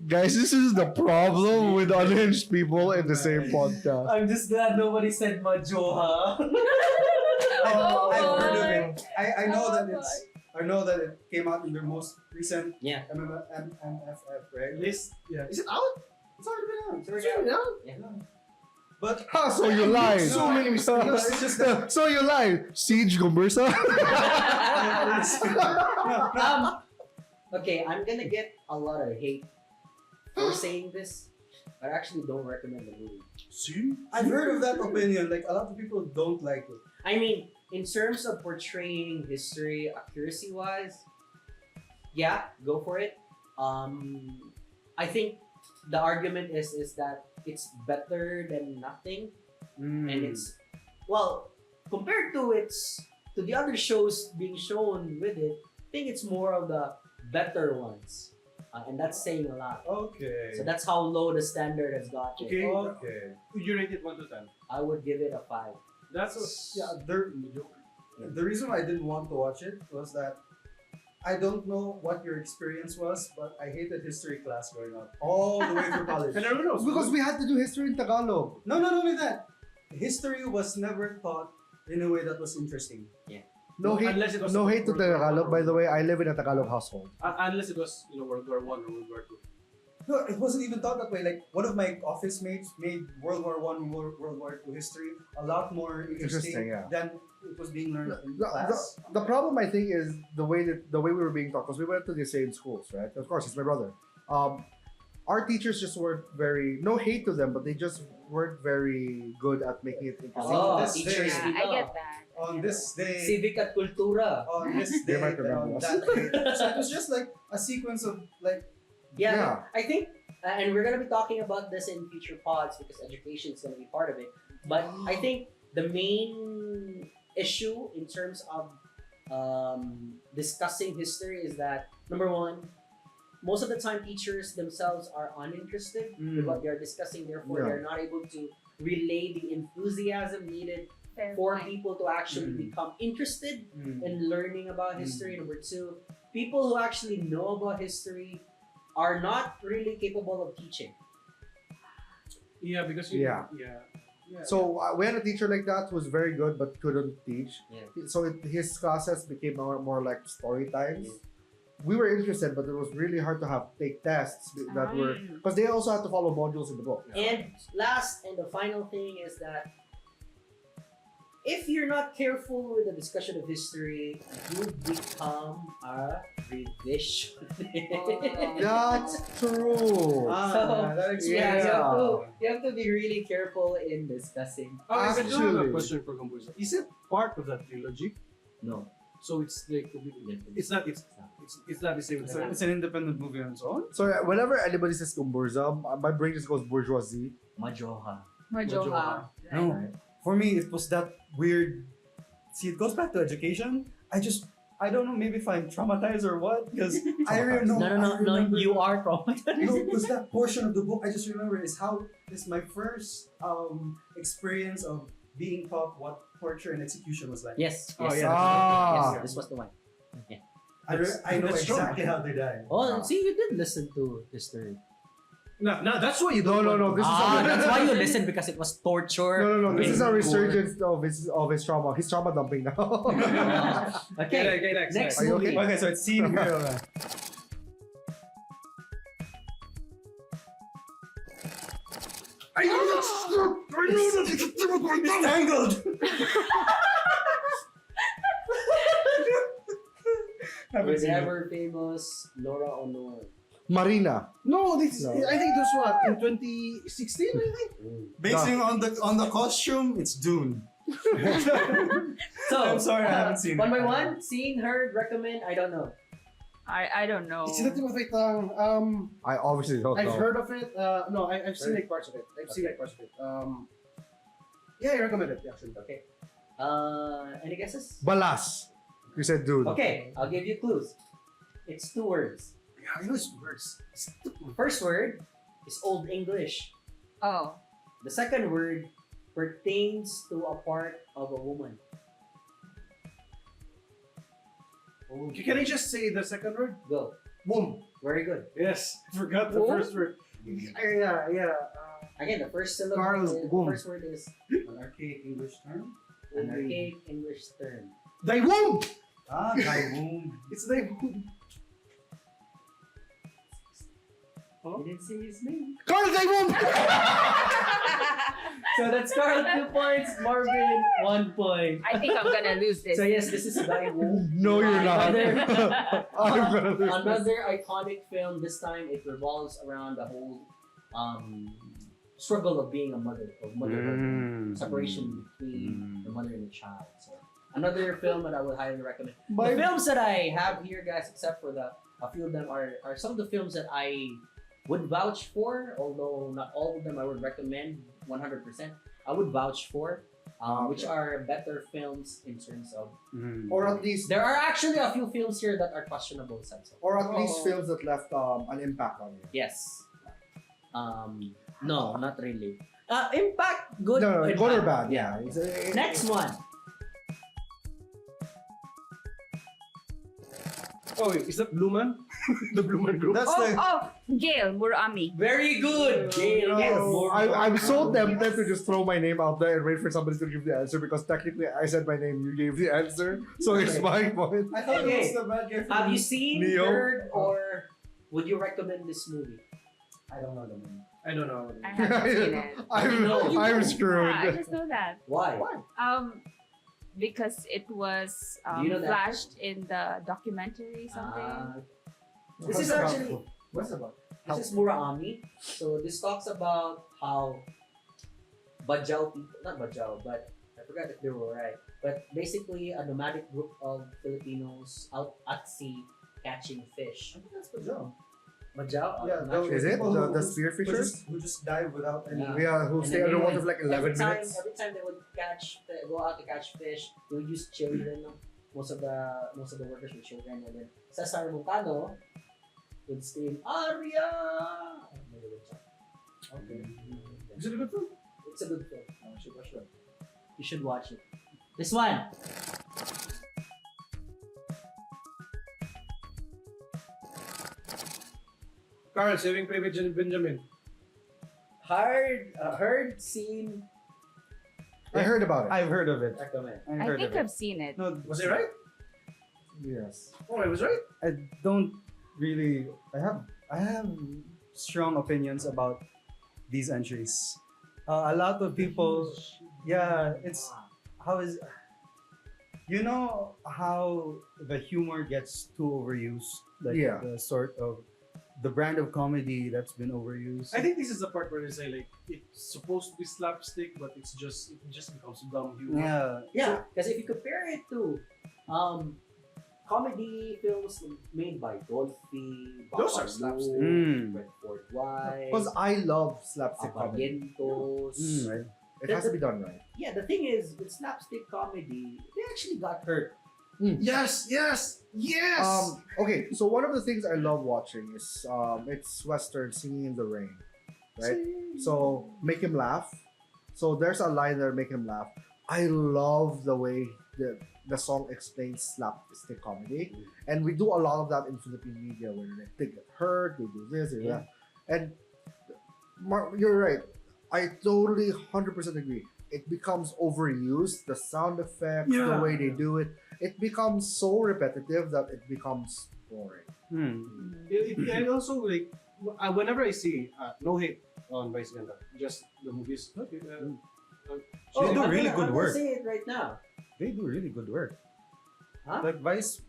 Guys, this is the problem with unhinged people in the same podcast. I'm just glad nobody said Majoha. Oh, I've heard of boy. it. I know Oh, that I know that it came out in their most recent Yeah. MFF, right? List. Yeah. Is it out? It's already been out. It's already Sorry, out. yeah. But Ha, so you lied. So many mistakes. it's just that So you lied. Siege Gombursa. Okay, I'm gonna get a lot of hate for saying this, but I actually don't recommend the movie. See? I've heard of that opinion. Like a lot of people don't like it. I mean, in terms of portraying history accuracy-wise, yeah, go for it. I think the argument is that it's better than nothing, and it's compared to the other shows being shown with it. I think it's more of the better ones, and that's saying a lot. Okay. So that's how low the standard has gotten. Okay. Okay. Would you rate it 1 to 10? I would give it a 5. That's The reason why I didn't want to watch it was that I don't know what your experience was, but I hated history class growing up all the way through college. And everyone knows. Because we had to do history in Tagalog. No, not only that. History was never taught in a way that was interesting. Yeah. Unless it was no hate to World War Tagalog, One by or the way. I live in a Tagalog household. Unless it was World War One or World War Two. No, it wasn't even thought that way. Like one of my office mates made World War One, World War Two history a lot more interesting yeah. than it was being learned in The, class. the problem I think is the way we were being taught, because we went to the same schools, right? Of course, he's my brother. Our teachers just weren't very, no hate to them, but they just weren't very good at making it interesting. Oh, this teachers day, Yeah, I get that. on this day, Civic at Kultura. on this They day, might remember on us. that day. So it was just like a sequence of like Yeah, Yeah. I think, and we're gonna be talking about this in future pods because education is gonna be part of it. But I think the main issue in terms of discussing history is that number one, most of the time teachers themselves are uninterested with what they're discussing. Therefore, Yeah. they're not able to relay the enthusiasm needed Fair for point. people to actually become interested in learning about history. Number two, people who actually know about history are not really capable of teaching. Yeah, because Yeah. So we had a teacher like that who was very good but couldn't teach. Yeah. So his classes became more like story times. We were interested, but it was really hard to take tests that were, because they also had to follow modules in the book. And last and the final thing is that if you're not careful with the discussion of history, you become a revisionist. That's true. that explains Yeah, it. you have to be really careful in discussing. I have a Actually- question for Composer. Is it part of that trilogy? No. So it's like it's not the same. It's an independent movie on its own. So whenever anybody says Kumburza, my brain just goes bourgeoisie. Majoha. Majoha. No, for me it was that weird. See, it goes back to education. I don't know, maybe if I'm traumatized or what, because I really know. No, you are traumatized. No, because that portion of the book I just remember is my first experience of being taught what torture and execution was like. Yes. Oh, yes, yeah. Ah. yes, this was the one. I know That's true. exactly how they died. Oh, see, you did listen to history. No, that's why you No, don't. no, no. want to- This is That's why you listened, because it was torture. No. This is a Gore. resurgence of his trauma. He's trauma dumping now. Okay, Okay, next Are you movie. okay? Okay, so it's scene here. I know It's tangled. With ever famous Laura Honor. Marina. No, this. No. I think it was what in 2016. I think. Basing on the costume, it's Dune. So, I'm sorry, I haven't seen one it. by one, seen, heard, recommend, I don't know. I don't know. It's not wait. I obviously don't I've know. heard of it. No, I've seen like parts of it. I've seen like parts of it. Yeah, I recommend it actually. Okay. Any guesses? Balas. You said dude. Okay, I'll give you clues. It's 2 words. Yeah, I know it's words. First word is Old English. Oh. The second word pertains to a part of a woman. Can I just say the second word? Go. Boom. Very good. Yes, I forgot the Boom? first word. Yeah. Again, the first syllable. Carl, The boom. first word is An archaic English term. an archaic English term. Thy womb. Ah, thy womb. It's thy womb. You didn't say his name. Carl Daimon! So that's Carl 2 points, Marvin 1 point. I think I'm gonna lose this. So yes, this is Thy Womb. No, you're not. I'm gonna lose this. Another iconic film. This time it revolves around the whole struggle of being a mother, of motherhood, separation between the mother and the child. So another film that I would highly recommend. The films that I have here, guys, except for a few of them, are some of the films that I would vouch for, although not all of them I would recommend 100%. I would vouch for, which are better films in terms of. Or at least, There are actually a few films here that are questionable sense of. or at least films that left an impact on you. Yes. No, not really. Impact, good. No, and good or bad. bad, yeah. Next one. Oh, wait, is that Blue Man? The Bloomer Group. That's the Gail Murami. Very good, Gail. Yes. I'm so tempted to just throw my name out there and wait for somebody to give the answer because technically I said my name, you gave the answer, so it's my point. I thought Okay. it was the bad guy. Have you seen, Neo? heard, or would you recommend this movie? I don't know the name. I don't know. I haven't seen it. I'm screwed. Yeah, I just know that. Why? Because it was Do you know that? flashed in the documentary something. This is actually What's it about? this is Murakami. So this talks about how Bajau people, not Bajau, but I forgot if they were right. But basically a nomadic group of Filipinos out at sea catching fish. I think that's the job. Bajau? Yeah, I'm not sure. Is it? People The spearfishers? who just dive without any. Yeah. Yeah, who And stay then they underwater would- for like 11 minutes. Every time they would go out to catch fish, they would use children. No? Most of the workers were children, and then Cesar Montano would scream Aria. And they would jump. Okay. Is it a good film? It's a good film. You should watch it. You should watch it. This one. Carl, Saving Private Benjamin. Heard, seen, I heard about it. I've heard of it. recommend. I've I heard think of it. I've seen it. No, Was it right? Yes. Oh, I was right. I don't really. I have strong opinions about these entries. A lot of people. Yeah, it's how is. You know how the humor gets too overused, like Yeah. the sort of the brand of comedy that's been overused. I think this is the part where they say like it's supposed to be slapstick, but it just becomes dumb humor. Yeah, Yeah, because if you compare it to comedy films made by Dolphy, Those are Babalu, slapstick. Redford Wives, Because I love slapstick comedy. Abarientos. right. It has to be done right. Yeah, the thing is, with slapstick comedy, they actually got hurt. Yes, yes, yes. Okay, so one of the things I love watching is it's Western Singing in the Rain, right? So make him laugh. So there's a line there, make him laugh. I love the way the song explains slapstick comedy, and we do a lot of that in Philippine media where they get hurt, they do this, they do that, and you're right. I totally 100% agree. It becomes overused. The sound effects, the Yeah. way they do it, it becomes so repetitive that it becomes boring. And also like whenever I see no hate on Vice Ganda, just the movies. Okay. They do I'm really gonna- good I'm work. gonna say it right now. They do really good work. Huh? Like Vice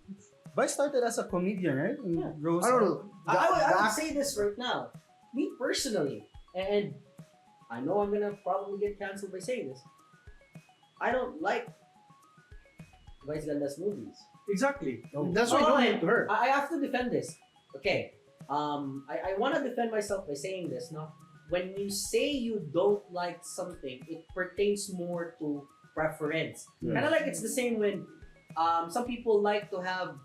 started as a comedian, right? And Yeah. rose I don't know. I would That- say this right now. Me personally, and I know I'm gonna probably get cancelled by saying this. I don't like Vice Ganda's movies. Exactly. Oh. That's why I don't hate her. I have to defend this. Okay. I want to defend myself by saying this. Now, when you say you don't like something, it pertains more to preference. Kind of like it's the same when some people like to have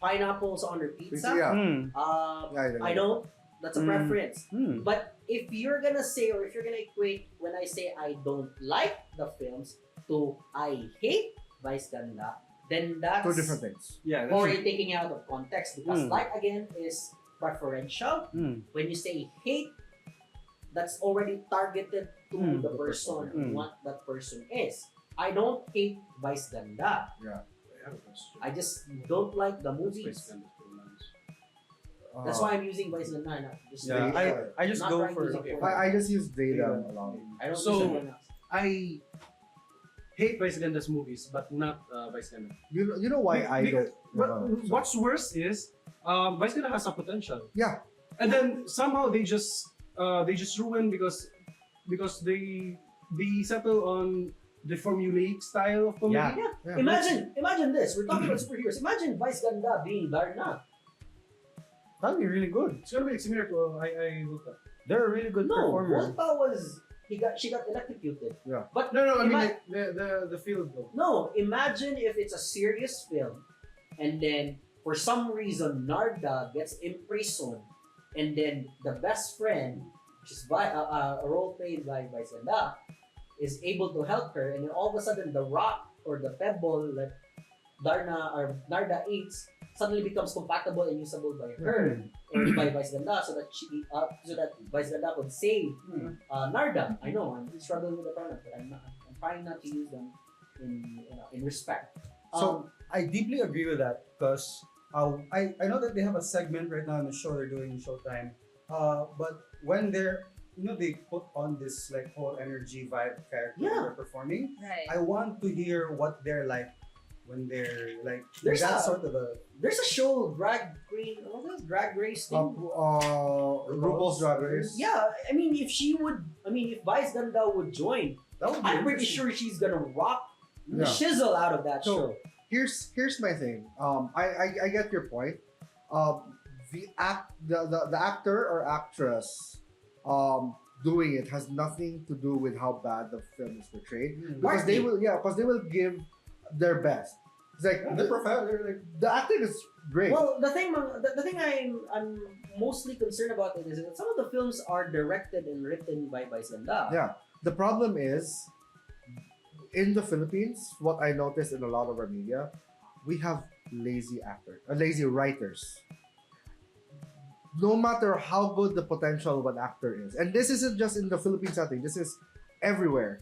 pineapples on their pizza. Yeah. Hmm. I don't. That's a Mm. preference. Hmm. But if you're gonna say, or if you're gonna equate when I say I don't like the films to I hate Vice Ganda, then that's Two different things. Yeah. or you're taking it out of context because Mm. like again is preferential. Hmm. When you say hate, that's already targeted to Mm. the person and Mm. what that person is. I don't hate Vice Ganda. I have a question. I just don't like the movies. Vice Ganda is romance. That's why I'm using Vice Ganda. Not just Yeah, I just Not go trying for. to use it I just use data a lot. I don't So- use anyone else. I hate Vice Ganda's movies, but not Vice Ganda. You know why I Because- don't. But sorry. what's worse is Vice Ganda has a potential. Yeah. And then somehow they just ruin because they settle on the formulaic style of comedy. Yeah. Yeah, Imagine this. We're talking about superheroes. Imagine Vice Ganda being Darna. That'd be really good. It's gonna be similar to I Luta. They're a really good No, performer. Volta was she got electrocuted. Yeah. But No, I mean Ima- like the field though. no, imagine if it's a serious film, and then for some reason Narda gets imprisoned, and then the best friend, which is a role played by Vice Ganda, is able to help her, and then all of a sudden the rock or the pebble that Narda eats suddenly becomes compatible and usable by her and by Vice Ganda, so that Vice Ganda could save Narda. I know I'm struggling with the pronoun, but I'm trying not to use them in respect. So I deeply agree with that because I know that they have a segment right now in the show they're doing in Showtime. But when they put on this like whole energy vibe character they're performing, Right. I want to hear what they're like when they're like There's that a- sort of a There's a show, Drag Race thing. RuPaul's Drag Race. Yeah, I mean, if Vice Ganda would join, that would be I'm pretty interesting. sure she's gonna rock the Yeah. shizzle out of that So, show. Here's my thing. I get your point. The actor or actress doing it has nothing to do with how bad the film is portrayed, because they will give their best. It's like They're like the acting is great. Well, the thing I'm mostly concerned about it is that some of the films are directed and written by Vice Ganda. Yeah. The problem is, in the Philippines, what I noticed in a lot of our media, we have lazy writers. No matter how good the potential of an actor is, and this isn't just in the Philippine setting, this is everywhere.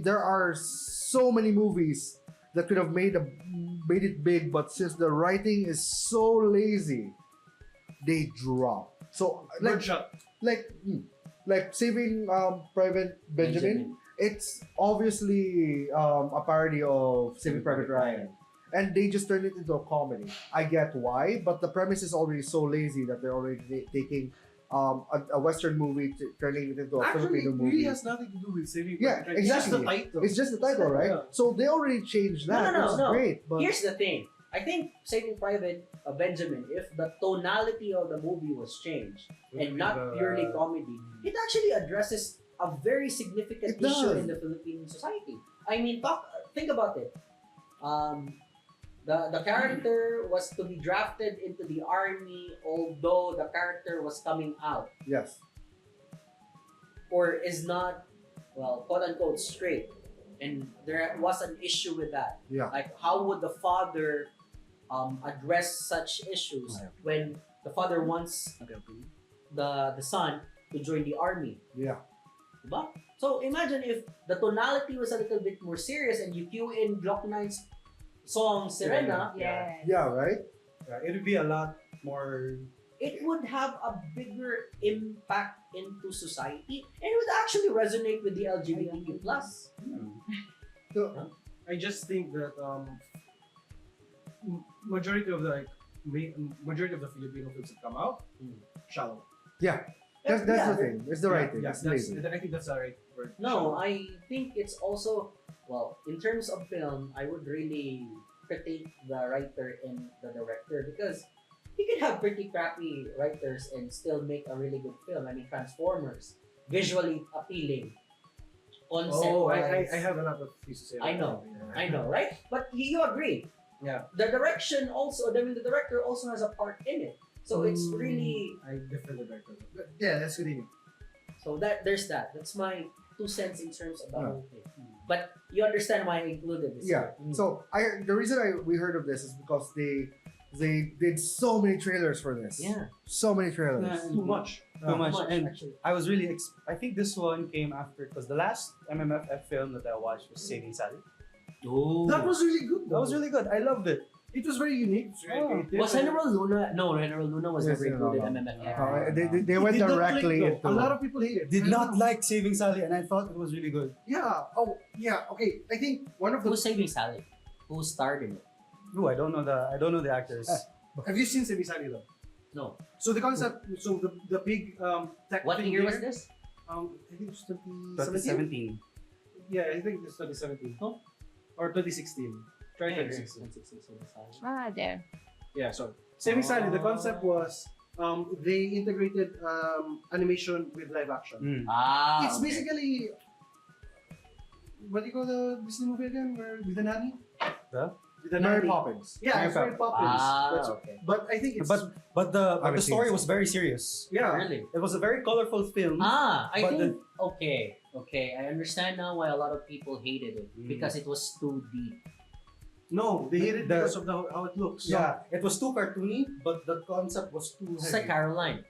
There are so many movies that could have made it big, but since the writing is so lazy, they drop. So like Saving Private Benjamin. It's obviously a parody of Saving Private Ryan. And they just turned it into a comedy. I get why, but the premise is already so lazy that they're already taking a Western movie, turning it into a Actually, Filipino it movie. really has nothing to do with saving. Yeah, Private Ryan. It's just the exactly. title. It's just the title, right? Yeah. So they already changed that. No. It's great. But Here's the thing. I think Saving Private Benjamin, if the tonality of the movie was changed and not purely comedy, it actually addresses a very significant It does. issue in the Philippine society. I mean, think about it. The character was to be drafted into the army, although the character was coming out yes. or is not, well, quote unquote, straight. And there was an issue with that. Yeah. Like, how would the father address such issues when the father wants the son to join the army? Yeah. Diba? So imagine if the tonality was a little bit more serious and you cue in Glock 9's song Serena, Yes. Yeah, right? it would be a lot more. it would have a bigger impact into society and it would actually resonate with the LGBTQ+. So, I just think that majority of the Filipino films that come out shallow. yeah. That's the Yeah. thing. It's the right thing. Yeah, It's lazy. I think that's the right word. No, I think it's also, well, in terms of film, I would really critique the writer and the director because you can have pretty crappy writers and still make a really good film. I mean, Transformers, visually appealing, concept Oh, I wise. have a lot of things to say. I know, right? But you agree. Yeah. The direction also, I mean, the director also has a part in it. So it's really, I definitely director. Yeah, that's good. so there's that. That's my 2 cents in terms of the Yeah. whole thing. But you understand why I included this. Yeah. So the reason we heard of this is because they did so many trailers for this. Yeah. So many trailers. Too much. Too much. And actually. I was really. I think this one came after because the last MMFF film that I watched was Saving Sally. That was really good. That was really good. I loved it. It was very unique. It's very creative. Was General Luna? No, General Luna was Yes, never included no. in MMFF. They went It did not directly click, though. into A lot of people hate it. Did not like Saving Sally, and I thought it was really good. Yeah. Oh, yeah. Okay. I think one of the. Who's Saving Sally? Who starred in it? Ooh, I don't know the actors. Have you seen Saving Sally though? No. So the concept. So the big tech. What thing year was there, this? I think it was 2017. 2017. Yeah, I think it's 2017. No. Or 2016. Try 2016. There. Yeah, so Saving Sally, the concept was they integrated animation with live action. Ah, It's basically what do you call the Disney movie again? Where with the nanny? The? With the Mary nanny. Poppins. Yeah, it's Mary Poppins. That's- okay. But I think it's But the haven't story seen it. was very serious. yeah. Really? It was a very colorful film. I But think okay. I understand now why a lot of people hated it because it was too deep. No, they hate it The- because of how it looks. Yeah, it was too cartoony, but the concept was too It's like heavy. Caroline.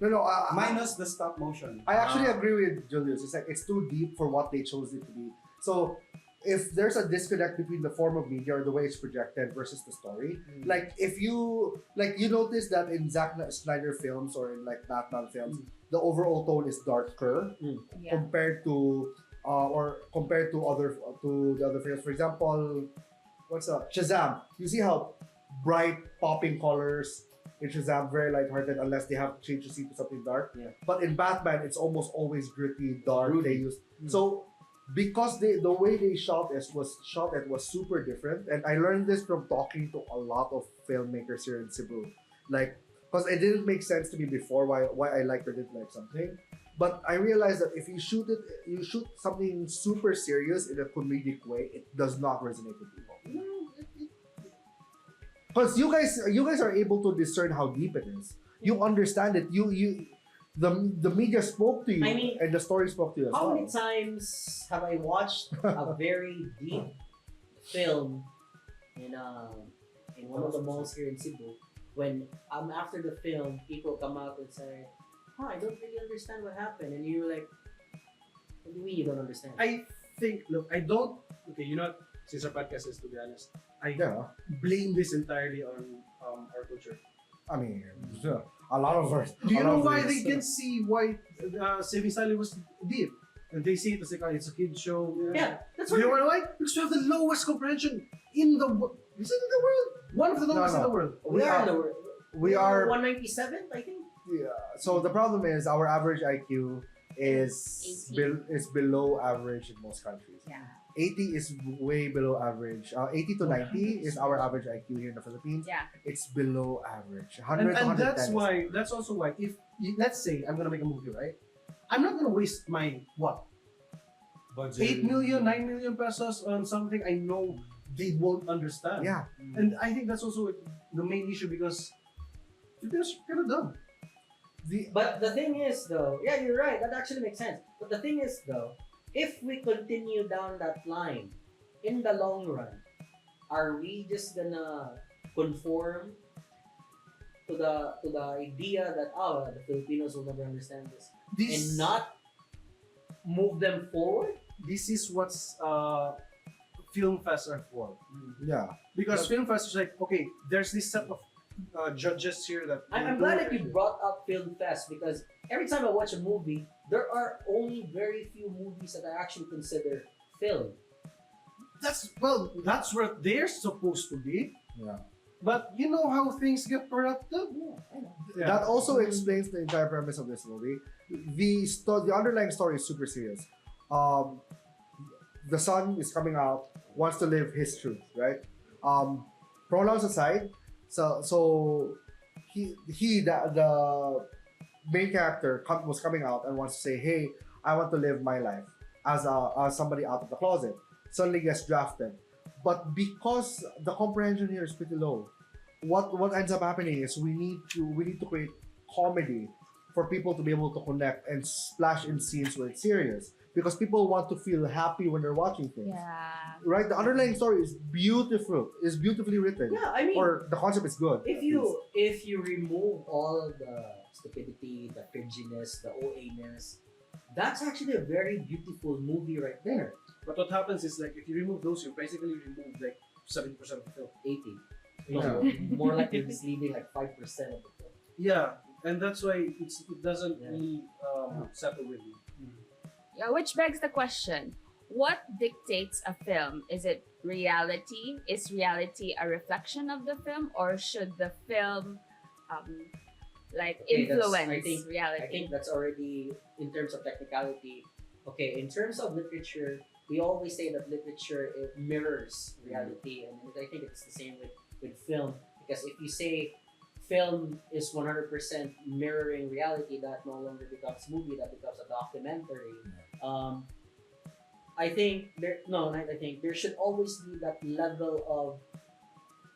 No, Minus the stop motion. I actually agree with Julius. It's like it's too deep for what they chose it to be. So if there's a disconnect between the form of media or the way it's projected versus the story, like if you notice that in Zack Snyder films or in like Batman films, the overall tone is darker Yeah. compared to the other films. For example, what's Shazam? You see how bright popping colors in Shazam, very lighthearted unless they have to change the scene to something dark. Yeah. But in Batman, it's almost always gritty, dark. Broody. They use so because the way they shot it was super different, and I learned this from talking to a lot of filmmakers here in Cebu, like because it didn't make sense to me before why I liked or didn't like something. But I realized that if you shoot something super serious in a comedic way, it does not resonate with people. Because you guys are able to discern how deep it is. You understand it. The media spoke to you, I mean, and the story spoke to you as How well. many times have I watched a very deep film in one of the malls here in Cebu? When after the film, people come out and say, "I don't really understand what happened," and you're like, "What do you mean you don't understand?" I think, look, I don't. Okay, you know what? Since our podcast is, to be honest, I Yeah, blame this entirely on our culture. I mean, a lot of us. Do you know why they can see why Saving Sally was deep? And they see it as like, it's a kid show. yeah, that's Do you what. know why? Because we have the lowest comprehension in the world. Is it in the world? One of the lowest in the world. We are in the world. We are 197, I think. Yeah. So the problem is our average IQ is 80. below average in most countries. Yeah. 80 is way below average. 80 to 90 is our average IQ here in the Philippines. Yeah. It's below average. 100 And, to and 110 that's is- why. That's also why. If let's say I'm gonna make a movie, right? I'm not gonna waste my what Budget. 8 million, 9 million pesos on something I know they won't understand. Yeah. And I think that's also the main issue because Filipinos are kind of dumb. But the thing is, though, yeah, you're right. That actually makes sense. But the thing is, though, if we continue down that line, in the long run, are we just gonna conform to the idea that the Filipinos will never understand this and not move them forward? This is what's film fests are for. Yeah. Because film fest is like, okay, there's this set of judges here that I'm glad that you brought up Film Fest because every time I watch a movie, there are only very few movies that I actually consider film. that's where they're supposed to be. Yeah. But you know how things get corrupted. Yeah. That also explains the entire premise of this movie. The underlying story is super serious. The son is coming out, wants to live his truth, right? Pronouns aside, so the main character was coming out and wants to say, "Hey, I want to live my life as somebody out of the closet." Suddenly gets drafted, but because the comprehension here is pretty low, what ends up happening is we need to create comedy for people to be able to connect and splash in scenes where it's serious because people want to feel happy when they're watching things. Yeah. Right? The underlying story is beautifully written. Yeah, I mean, Or the concept is good. if you remove all the stupidity, the cringiness, the OA-ness, that's actually a very beautiful movie right there. But what happens is like if you remove those, you basically remove like 70% of the film. 80. No, more like you're just leaving like 5% of the film. Yeah, and that's why it doesn't Yeah. really settle with you. Yeah, which begs the question, what dictates a film? Is it reality? Is reality a reflection of the film, or should the film Okay, that's- influence I think reality? that's already in terms of technicality. Okay, in terms of literature, we always say that literature it mirrors reality, and I think it's the same with film. Because if you say film is 100% mirroring reality, that no longer becomes movie, that becomes a documentary. I think there should always be that level of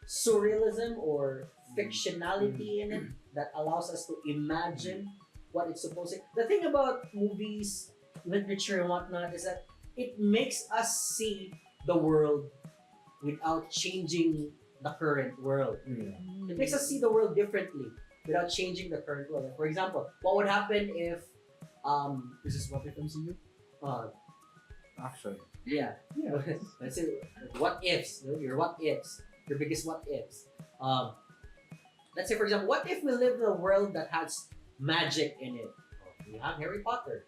surrealism or fictionality in it that allows us to imagine what it's supposed to. The thing about movies, literature, and whatnot is that it makes us see the world without changing the current world. Yeah. It makes us see the world differently without changing the current world. Like, for example, what would happen if This is what it comes to you. Actually. yeah. Let's say what ifs, your what ifs, your biggest what ifs. Let's say, for example, what if we live in a world that has magic in it? We have Harry Potter.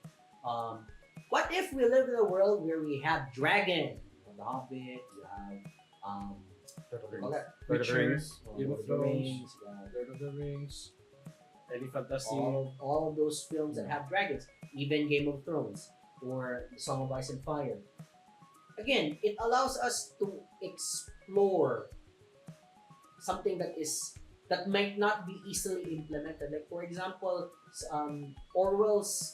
What if we live in a world where we have dragons? The Hobbit, you have what do you call that? Lord of the Rings, Lord Game of of the Thrones, Rings, Lord of the Rings, any fantasy. all of those films that have dragons, even Game of Thrones or The Song of Ice and Fire. Again, it allows us to explore something that might not be easily implemented. Like, for example, Orwell's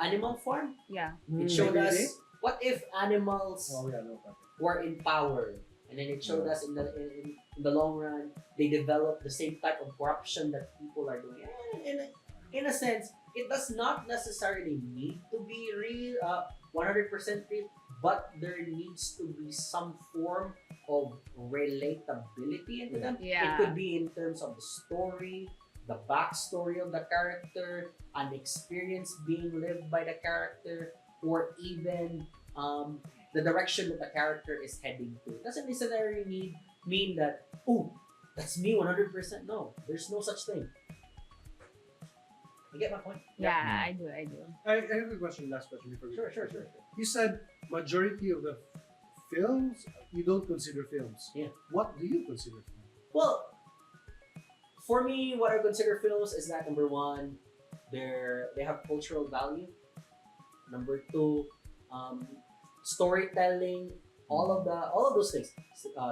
Animal Farm. Yeah. It showed us Really? what if animals Oh yeah, no. were in power, and then it showed us in the long run they developed the same type of corruption that people are doing. And in a sense, it does not necessarily need to be real, 100% real, but there needs to be some form of relatability into them. Yeah. It could be in terms of the story, the backstory of the character, an experience being lived by the character, or even the direction that the character is heading to. It doesn't necessarily mean that, oh, that's me 100%. No, there's no such thing. You get my point? Yeah, I do. I have a question. Last question before we. Sure. You said majority of the films you don't consider films. Yeah. What do you consider films? Well, for me, what I consider films is that number one, they have cultural value. Number two, storytelling, all of those things,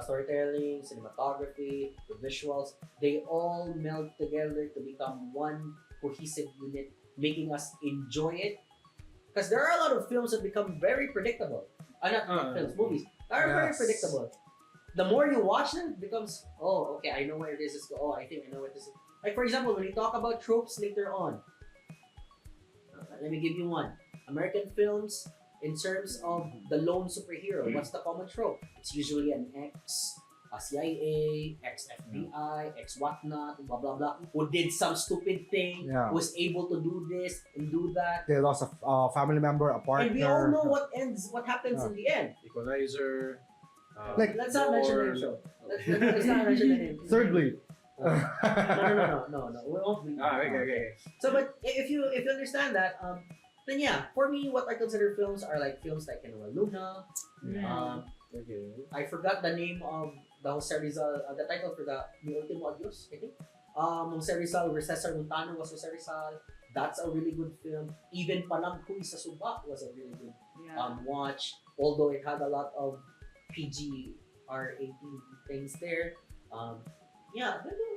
storytelling, cinematography, the visuals, they all meld together to become one cohesive unit, making us enjoy it. Because there are a lot of films that become very predictable. Not films, movies are very Yes. predictable. The more you watch them, it becomes, oh, okay, I know where this is. Oh, I think I know what this is. Like, for example, when you talk about tropes later on, let me give you one. American films, in terms of the lone superhero, what's the common trope? It's usually an ex CIA, ex FBI, ex whatnot, blah blah blah, who did some stupid thing, Yeah. was able to do this and do that. They lost a family member, a partner. And we all know what happens Yeah. in the end. Equalizer. Like- Let's not mention the name show. Let's not mention the name. Thirdly. No. We won't. Okay. So, but if you understand that, then yeah, for me, what I consider films are like films like Luna. Okay. I forgot the name of the Jose Rizal, the title for the Mi Ultimo Adios, I think. Jose Rizal, where Cesar Montano was Jose Rizal. That's a really good film. Even Panamkoy sa Suba was a really good watch. Although it had a lot of PG R18 things there.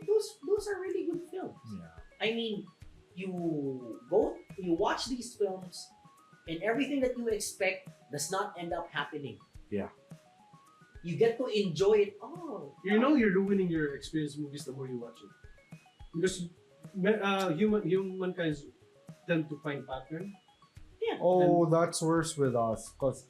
Those are really good films. Yeah. I mean, you watch these films, and everything that you expect does not end up happening. Yeah. You get to enjoy it. Oh, You know you're ruining your experience with movies the more you watch it. Because humankind tend to find pattern. Oh, that's worse with us. Because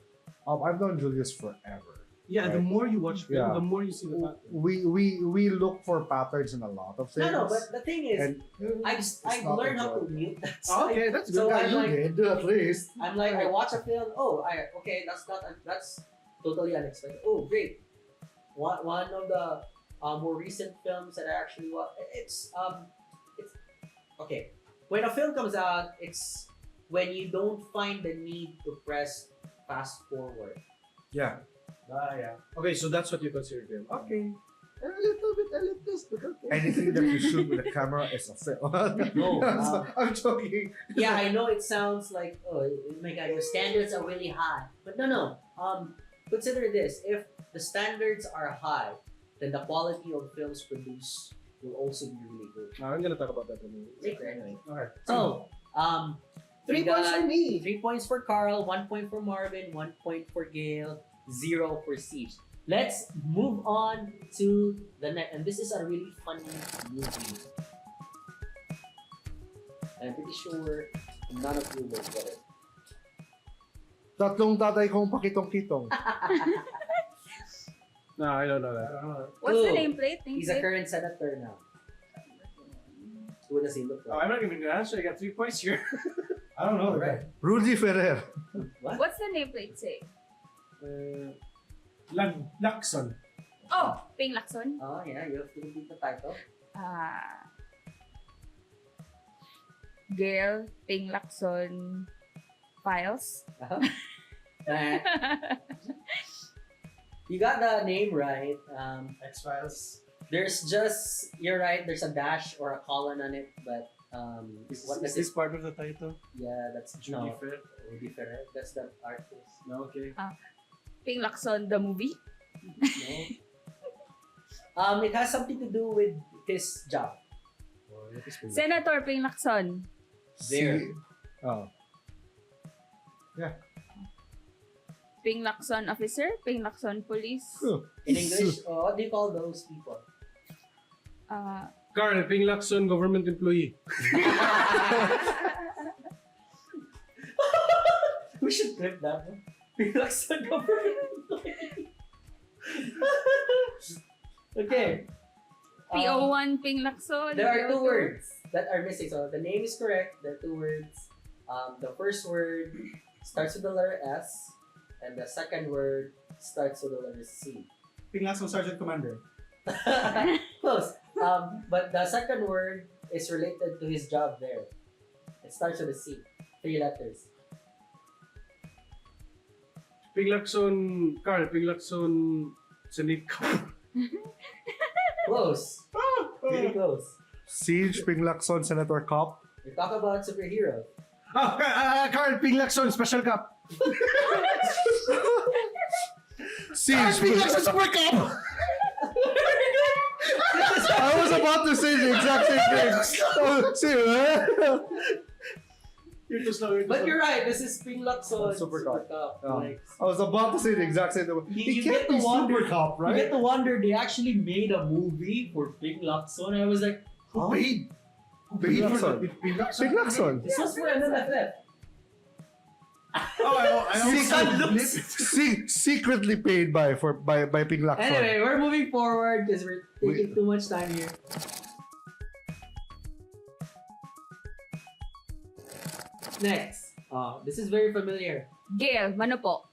I've known Julius forever. Yeah, the Right. more you watch film, Yeah. the more you see the pattern. We look for patterns in a lot of things. no, but the thing is, And I've not learned how to enjoyable. mute that Oh, side. okay, that's good. So yeah, I'm you like, did at least. I watch a film. Oh, that's totally unexpected. Oh, great. One of the more recent films that I actually watched. It's okay. When a film comes out, it's when you don't find the need to press fast forward. Yeah. Yeah. Okay, so that's what you consider film. Okay. A little bit elitist, but okay. Anything that you shoot with a camera is a film. No, I'm joking. Yeah, I know it sounds like, oh my god, your standards are really high. But no. Consider this: if the standards are high, then the quality of films produced will also be really good. I'm gonna talk about that in a minute. Later, anyway. Okay. So, 3 we points got for me. 3 points for Carl, 1 point for Marvin, 1 point for Gail, 0 for Siege. Let's move on to the next, and this is a really funny movie. I'm pretty sure none of you will get it. Tatlong tatay kong pakitong-kitong. No, I don't know that. What's the Clue. nameplate? He's a current senator now. Who does he look Oh, like? I'm not even gonna answer. I got 3 points here. I don't know. Alright. Rudy Ferrer. What? What's the nameplate say? Lakson. Oh, Ping Lacson. Oh yeah, you have to repeat the title. Gail Ping Lacson Files. Nah. You got the name right. X-Files. There's just, you're right, there's a dash or a colon on it, but what Is does this it? part of the title? Yeah, that's Judy no, Fred? Rudy Ferrer. That's the artist. No, okay. Ping Lacson, the movie. No. It has something to do with his job. Senator Ping Lacson. There. Oh. Ping Lacson officer. Ping Lacson police. In English, what do you call those people? Carl, Ping Lacson, government employee. We should clip that one. Relax the government. Okay. PO1 Ping Lacson. There are two PO2. words that are missing. So the name is correct. There are 2 words. The first word starts with the letter S, and the second word starts with the letter C. Ping Lacson Sergeant Commander. Close. But the second word is related to his job there. It starts with a C. 3 letters. Ping Lacson, Carl, Ping Lacson, Senate. Close. Really close. Siege, Ping Lacson, Senator Cop. We talk about superhero. Carl, Ping Lacson, Special Cup. Siege, Ping Lacson, Super Cop. I was about to say the exact same thing. Oh, see, You're too slow. But you're right. This is Ping Lacson Super Super Cup. Cup. Yeah. Like, I was about to say the exact same thing. You He get can't to be wonder- Super Cop, you right? get to wonder, they actually made a movie for Ping Lacson. I was like, huh? Paid. Ping Lacson. Ping Lacson. Ping Lacson. This was for MMFF. Oh, I Secret- Secretly paid by Ping Lacson. Anyway, we're moving forward because we're taking too much time here. Next. This is very familiar. Gail, mano po?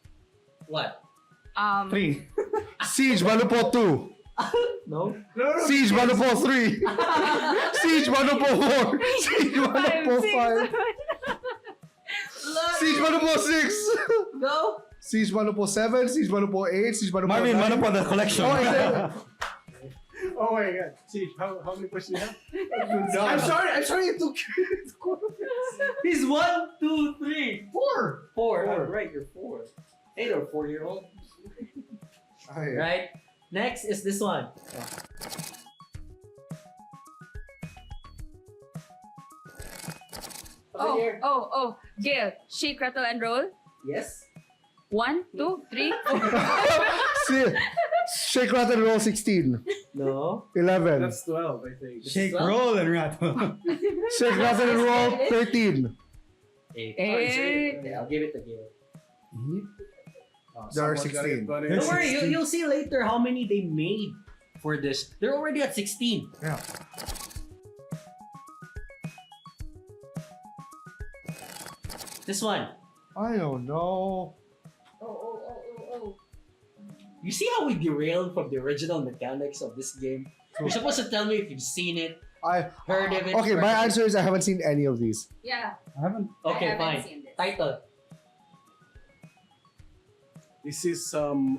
What? 3. Siege, Malupo 2. No? Siege, Malupo 3. Siege, Malupo 4. Siege, Malupo 5. Siege, Malupo 6. Go. Siege, Malupo 7. Siege, Malupo 8. Siege, Malupo 9. Marvin, mano po the collection. Oh, is it? Oh my god. See, how many questions you have? I'm sorry it took He's 1, 2, 3, 4. 4. Oh, right, you're 4. Hey, they're 4-year-old. Right? Next is this one. Over here. Oh. Gail, shake, rattle, and roll. Yes. 1, 2, 3, 4. Shake, rattle, and roll 16. No. 11. That's 12, I think. Shake, Well- roll, and rattle. Shake, rattle, and roll 13. 8. Eh. Okay, I'll give it to Gail. There are Someone's gotta 16. get funny. There's Don't worry, 16. you'll see later how many they made for this. They're already at 16. Yeah. This one. I don't know. Oh. You see how we derailed from the original mechanics of this game? You're supposed to tell me if you've seen it, I heard of it. Okay, my read it. answer is I haven't seen any of these. Yeah. I haven't. Okay, I haven't fine. seen this. Title. This is some.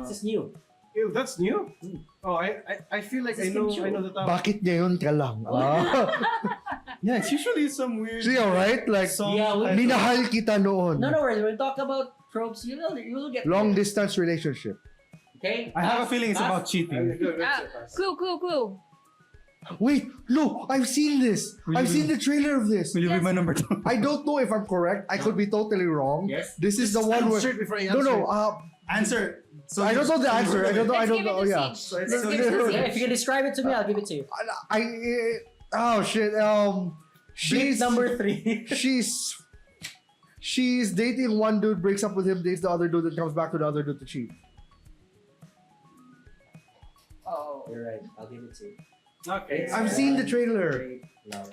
This is new. Ew, that's new. Oh, I feel like This I is know new. I know the topic. Bakit ngayon ka lang? Yeah, it's usually some weird. See, alright? Like, song. Yeah, we- minahal kita noon. No, worries. When we talk about tropes, you will get Long there. distance relationship. Okay. I have a feeling it's about Pass. cheating. Clue. Wait, no, I've seen this. Will I've you- seen the trailer of this. Will you Yes. be my number 2? I don't know if I'm correct. I could be totally wrong. Yes. This is the one where. Answer it before I No, answer no. it. Answer. So I don't know the answer. I don't know. I Let's don't give it know. to Yeah. Siege. Let's Let's give give it it to to Yeah, Siege. if you can describe it to me, I'll give it to you. Oh shit. She's number 3. She's dating one dude, breaks up with him, dates the other dude, and comes back to the other dude to cheat. Oh. You're right. I'll give it to you. Okay. I've seen the trailer. Great love.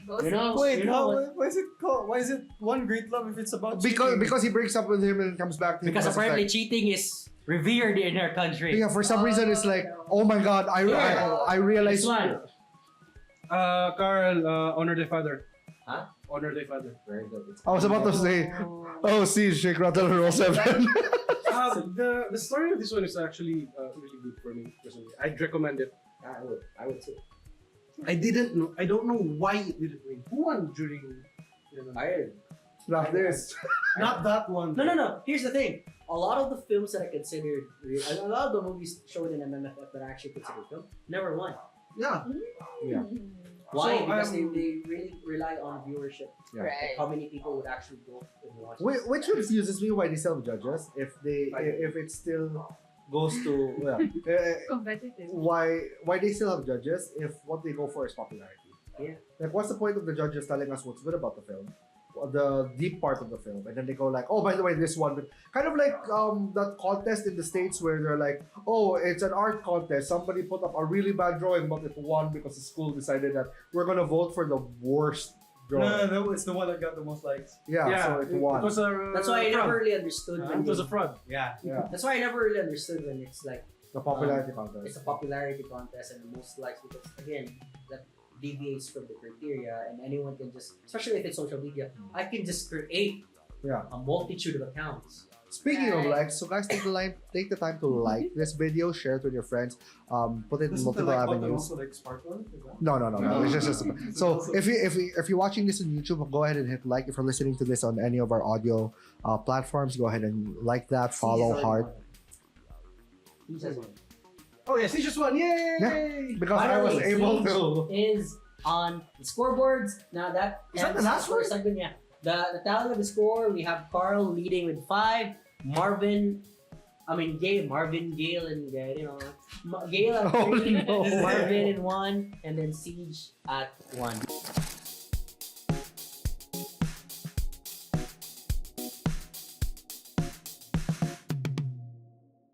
Go You know, Wait, you know what? why is it called? Why is it One Great Love if it's about cheating? Because he breaks up with him and comes back to him. Because it's apparently like, cheating is revered in our country. yeah, for some reason it's like, oh my god, I realized. This one. Carl, honor the father. Huh? Honor the father. Very good. I was about to say, oh, see, Shake, Rattle, and Roll 7. The story of this one is actually really good for me personally. I'd recommend it. I would too. I didn't know. I don't know why it didn't win. Who won during? Iron. Not this. Not that one. No. Here's the thing. A lot of the films that I considered, a lot of the movies shown in MMFF that I actually considered film, never won. Yeah. Yeah. Why? So, Because they really rely on viewership. Yeah. Like Right. how many people would actually go and watch Which confuses me why they still have judges if it still goes to Competitive. why they still have judges if what they go for is popularity. Yeah. Like what's the point of the judges telling us what's good about the film? The deep part of the film, and then they go like, oh, by the way, this one, kind of like that contest in the States where they're like, oh, it's an art contest, somebody put up a really bad drawing but it won because the school decided that we're gonna vote for the worst drawing. No, it's the one that got the most likes. So it won. It was a. That's why I fraud. never really understood. It was a fraud. Yeah. That's why I never really understood when it's like The popularity contest. it's a popularity contest and the most likes, because again that deviates from the criteria, and anyone can just, especially if it's social media, I can just create a multitude of accounts. Speaking of Right. likes, so guys, take the time to like this video, share it with your friends, put it in Doesn't the multiple like button avenues. also like sparkle? Is that? No. It's just so if you're watching this on YouTube, go ahead and hit like. If you're listening to this on any of our audio platforms, go ahead and like that, follow, heart. Oh yes, he just won! Yay! Yeah. Because I was able to. Is on the scoreboards now. That Is that the ends last one? segment. Yeah, the tally of the score. We have Carl leading with 5. Marvin, Gail, and Gail at 3. Oh, no. Marvin in 1, and then Siege at 1.